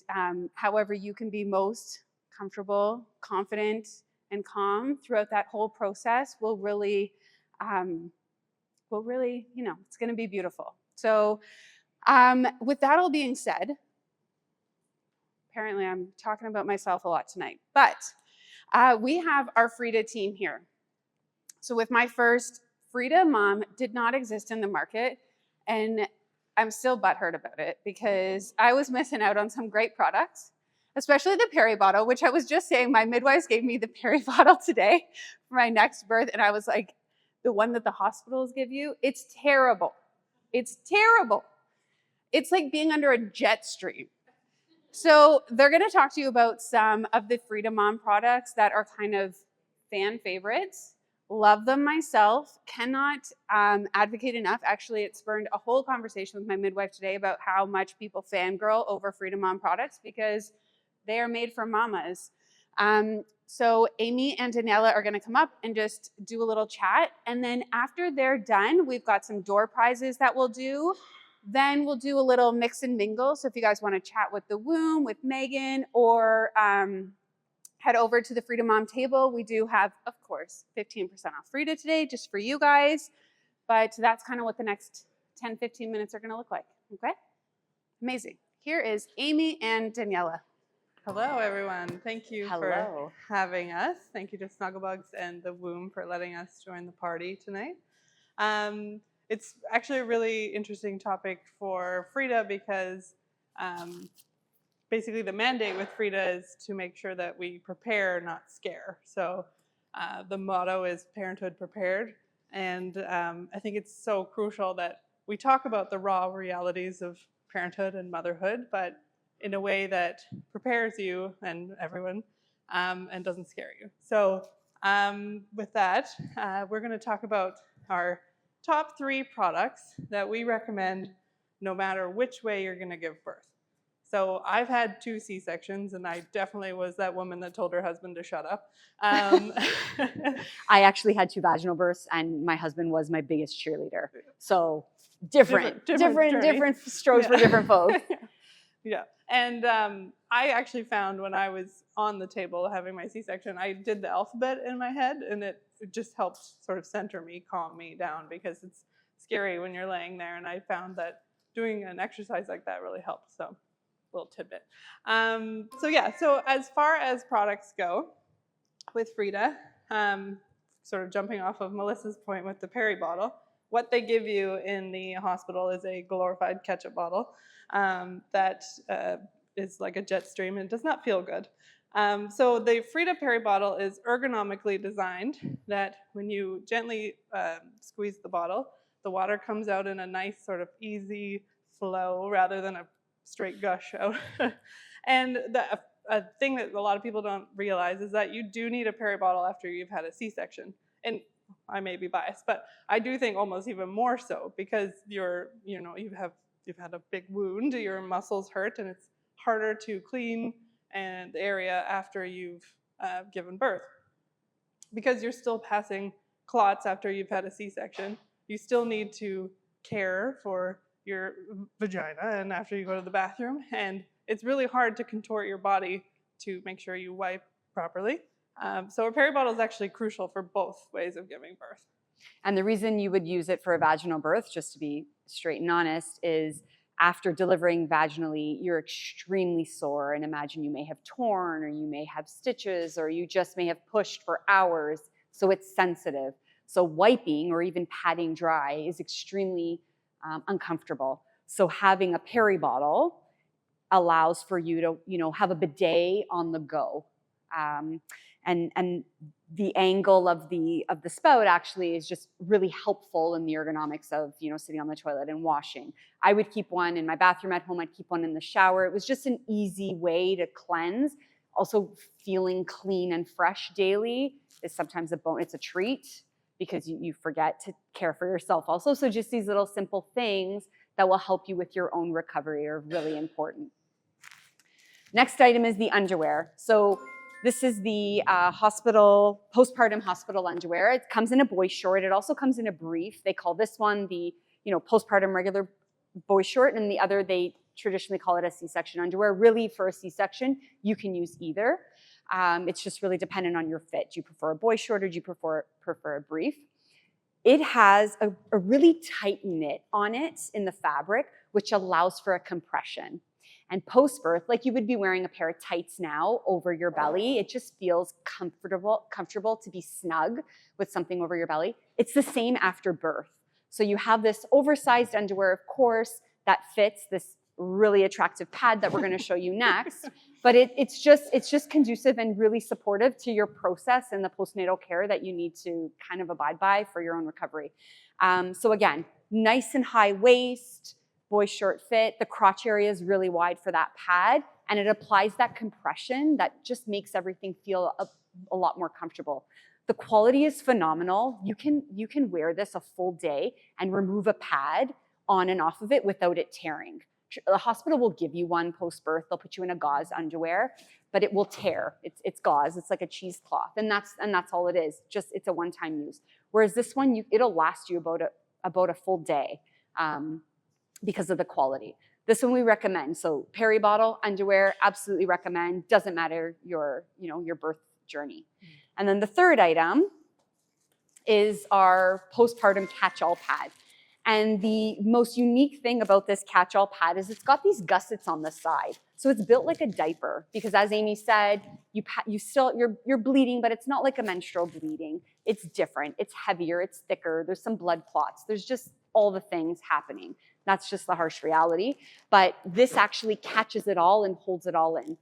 however you can be most comfortable, confident, and calm throughout that whole process will really, it's going to be beautiful. So with that all being said, apparently I'm talking about myself a lot tonight, but we have our Frida team here. So with my first, Frida Mom did not exist in the market, and I'm still butthurt about it because I was missing out on some great products, especially the Peri bottle, which I was just saying, my midwives gave me the Peri bottle today for my next birth, and I was like, the one that the hospitals give you, it's terrible. It's terrible. It's like being under a jet stream. So they're going to talk to you about some of the Frida Mom products that are kind of fan favorites. Love them myself. Cannot advocate enough. Actually, it spurned a whole conversation with my midwife today about how much people fangirl over Frida Mom products, because they are made for mamas. So Amy and Daniela are going to come up and just do a little chat. And then after they're done, we've got some door prizes that we'll do. Then we'll do a little mix and mingle. So if you guys want to chat with the womb, with Megan, or head over to the Frida Mom table, we do have, of course, 15% off Frida today, just for you guys. But that's kind of what the next 10, 15 minutes are going to look like. Okay? Amazing. Here is Amy and Daniela. Hello, everyone. Thank you for Hello. having us. Thank you to Snuggle Bugz and the Womb for letting us join the party tonight. It's actually a really interesting topic for Frida because basically the mandate with Frida is to make sure that we prepare, not scare. So the motto is Parenthood Prepared. And I think it's so crucial that we talk about the raw realities of parenthood and motherhood, but in a way that prepares you and everyone and doesn't scare you. So with that, we're going to talk about our top 3 products that we recommend no matter which way you're going to give birth. So I've had 2 C-sections, and I definitely was that woman that told her husband to shut up. I actually had 2 vaginal births, and my husband was my biggest cheerleader. So different strokes for different folks. Yeah, and I actually found when I was on the table having my C-section, I did the alphabet in my head, and it just helped sort of center me, calm me down, because it's scary when you're laying there, and I found that doing an exercise like that really helps. So little tidbit. So as far as products go with Frida, sort of jumping off of Melissa's point with the peri bottle, what they give you in the hospital is a glorified ketchup bottle that is like a jet stream and does not feel good. So the Frida peri bottle is ergonomically designed that when you gently squeeze the bottle, the water comes out in a nice sort of easy flow rather than a straight gush out. And a thing that a lot of people don't realize is that you do need a peri bottle after you've had a C-section. And I may be biased, but I do think almost even more so, because you've had a big wound, your muscles hurt, and it's harder to clean and the area after you've given birth. Because you're still passing clots after you've had a C-section, you still need to care for your vagina and after you go to the bathroom, and it's really hard to contort your body to make sure you wipe properly. So a peri bottle is actually crucial for both ways of giving birth. And the reason you would use it for a vaginal birth, just to be straight and honest, is after delivering vaginally, you're extremely sore, and imagine you may have torn, or you may have stitches, or you just may have pushed for hours, so it's sensitive. So wiping or even patting dry is extremely uncomfortable. So having a peri bottle allows for you to, have a bidet on the go. And the angle of the spout actually is just really helpful in the ergonomics of, sitting on the toilet and washing. I would keep one in my bathroom at home. I'd keep one in the shower. It was just an easy way to cleanse. Also, feeling clean and fresh daily is sometimes it's a treat, because you forget to care for yourself also. So just these little simple things that will help you with your own recovery are really important. Next item is the underwear. So this is the postpartum hospital underwear. It comes in a boy short. It also comes in a brief. They call this one the postpartum regular boy short, and the other they traditionally call it a C-section underwear. Really, for a C-section, you can use either. It's just really dependent on your fit. Do you prefer a boy short, or do you prefer a brief? It has a really tight knit on it in the fabric, which allows for a compression. And post-birth, like you would be wearing a pair of tights now over your belly, it just feels comfortable to be snug with something over your belly. It's the same after birth. So you have this oversized underwear, of course, that fits this really attractive pad that we're going to show you next. But it's just conducive and really supportive to your process and the postnatal care that you need to kind of abide by for your own recovery. So again, nice and high waist, boy short fit. The crotch area is really wide for that pad, and it applies that compression that just makes everything feel a lot more comfortable. The quality is phenomenal. You can wear this a full day and remove a pad on and off of it without it tearing. The hospital will give you one post-birth. They'll put you in a gauze underwear, but it will tear. It's gauze. It's like a cheesecloth, and that's all it is. Just it's a one-time use. Whereas this one, it'll last you about a full day because of the quality. This one we recommend. So peri bottle underwear, absolutely recommend. Doesn't matter your birth journey. And then the third item is our postpartum catch-all pad. And the most unique thing about this catch-all pad is it's got these gussets on the side. So it's built like a diaper because, as Amy said, you're bleeding, but it's not like a menstrual bleeding. It's different. It's heavier. It's thicker. There's some blood clots. There's just all the things happening. That's just the harsh reality. But this actually catches it all and holds it all in.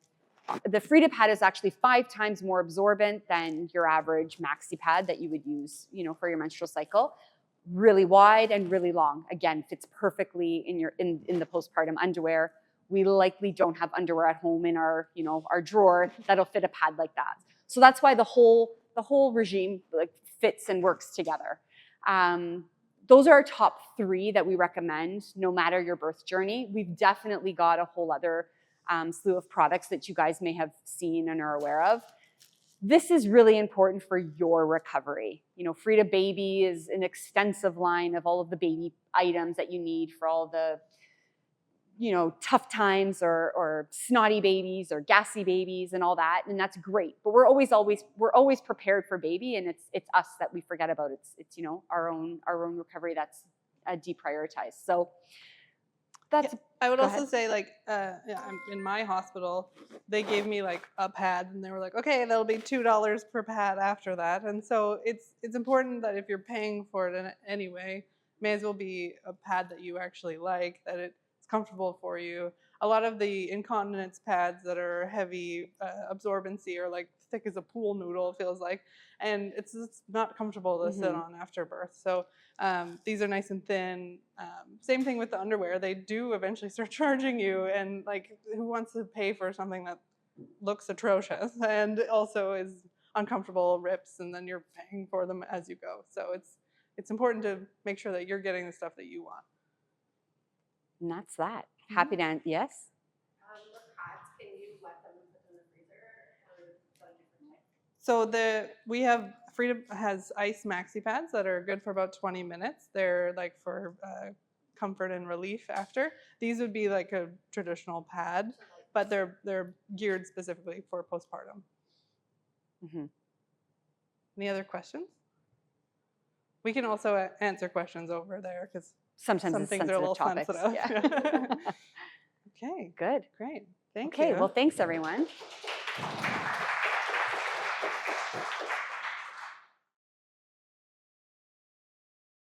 The Frida pad is actually 5 times more absorbent than your average maxi pad that you would use, for your menstrual cycle. Really wide and really long. Again, fits perfectly in the postpartum underwear. We likely don't have underwear at home in our drawer that'll fit a pad like that. So that's why the whole regime fits and works together. Those are our top 3 that we recommend no matter your birth journey. We've definitely got a whole other slew of products that you guys may have seen and are aware of. This is really important for your recovery. Frida Baby is an extensive line of all of the baby items that you need for all the, tough times or snotty babies or gassy babies and all that, and that's great. But we're always prepared for baby, and it's us that we forget about. It's our own recovery that's deprioritized. So that's. Yeah, I would go also ahead. say in my hospital, they gave me a pad, and they were like, okay, that'll be $2 per pad after that. And so it's important that if you're paying for it in any way, may as well be a pad that you actually like, that it's comfortable for you. A lot of the incontinence pads that are heavy absorbency are thick as a pool noodle, it feels like, and it's not comfortable to sit on after birth. So these are nice and thin. Same thing with the underwear. They do eventually start charging you, and who wants to pay for something that looks atrocious and also is uncomfortable, rips, and then you're paying for them as you go. So it's important to make sure that you're getting the stuff that you want. And that's that. Happy to, yes? The pads, can you let them put in the freezer? Or is that a different type? Frida has ice maxi pads that are good for about 20 minutes. They're for comfort and relief after. These would be like a traditional pad, but they're geared specifically for postpartum. Any other questions? We can also answer questions over there because Sometimes some it's things are a little topics. sensitive. Yeah. Okay, Good. great. Thank you. Okay, well, thanks everyone.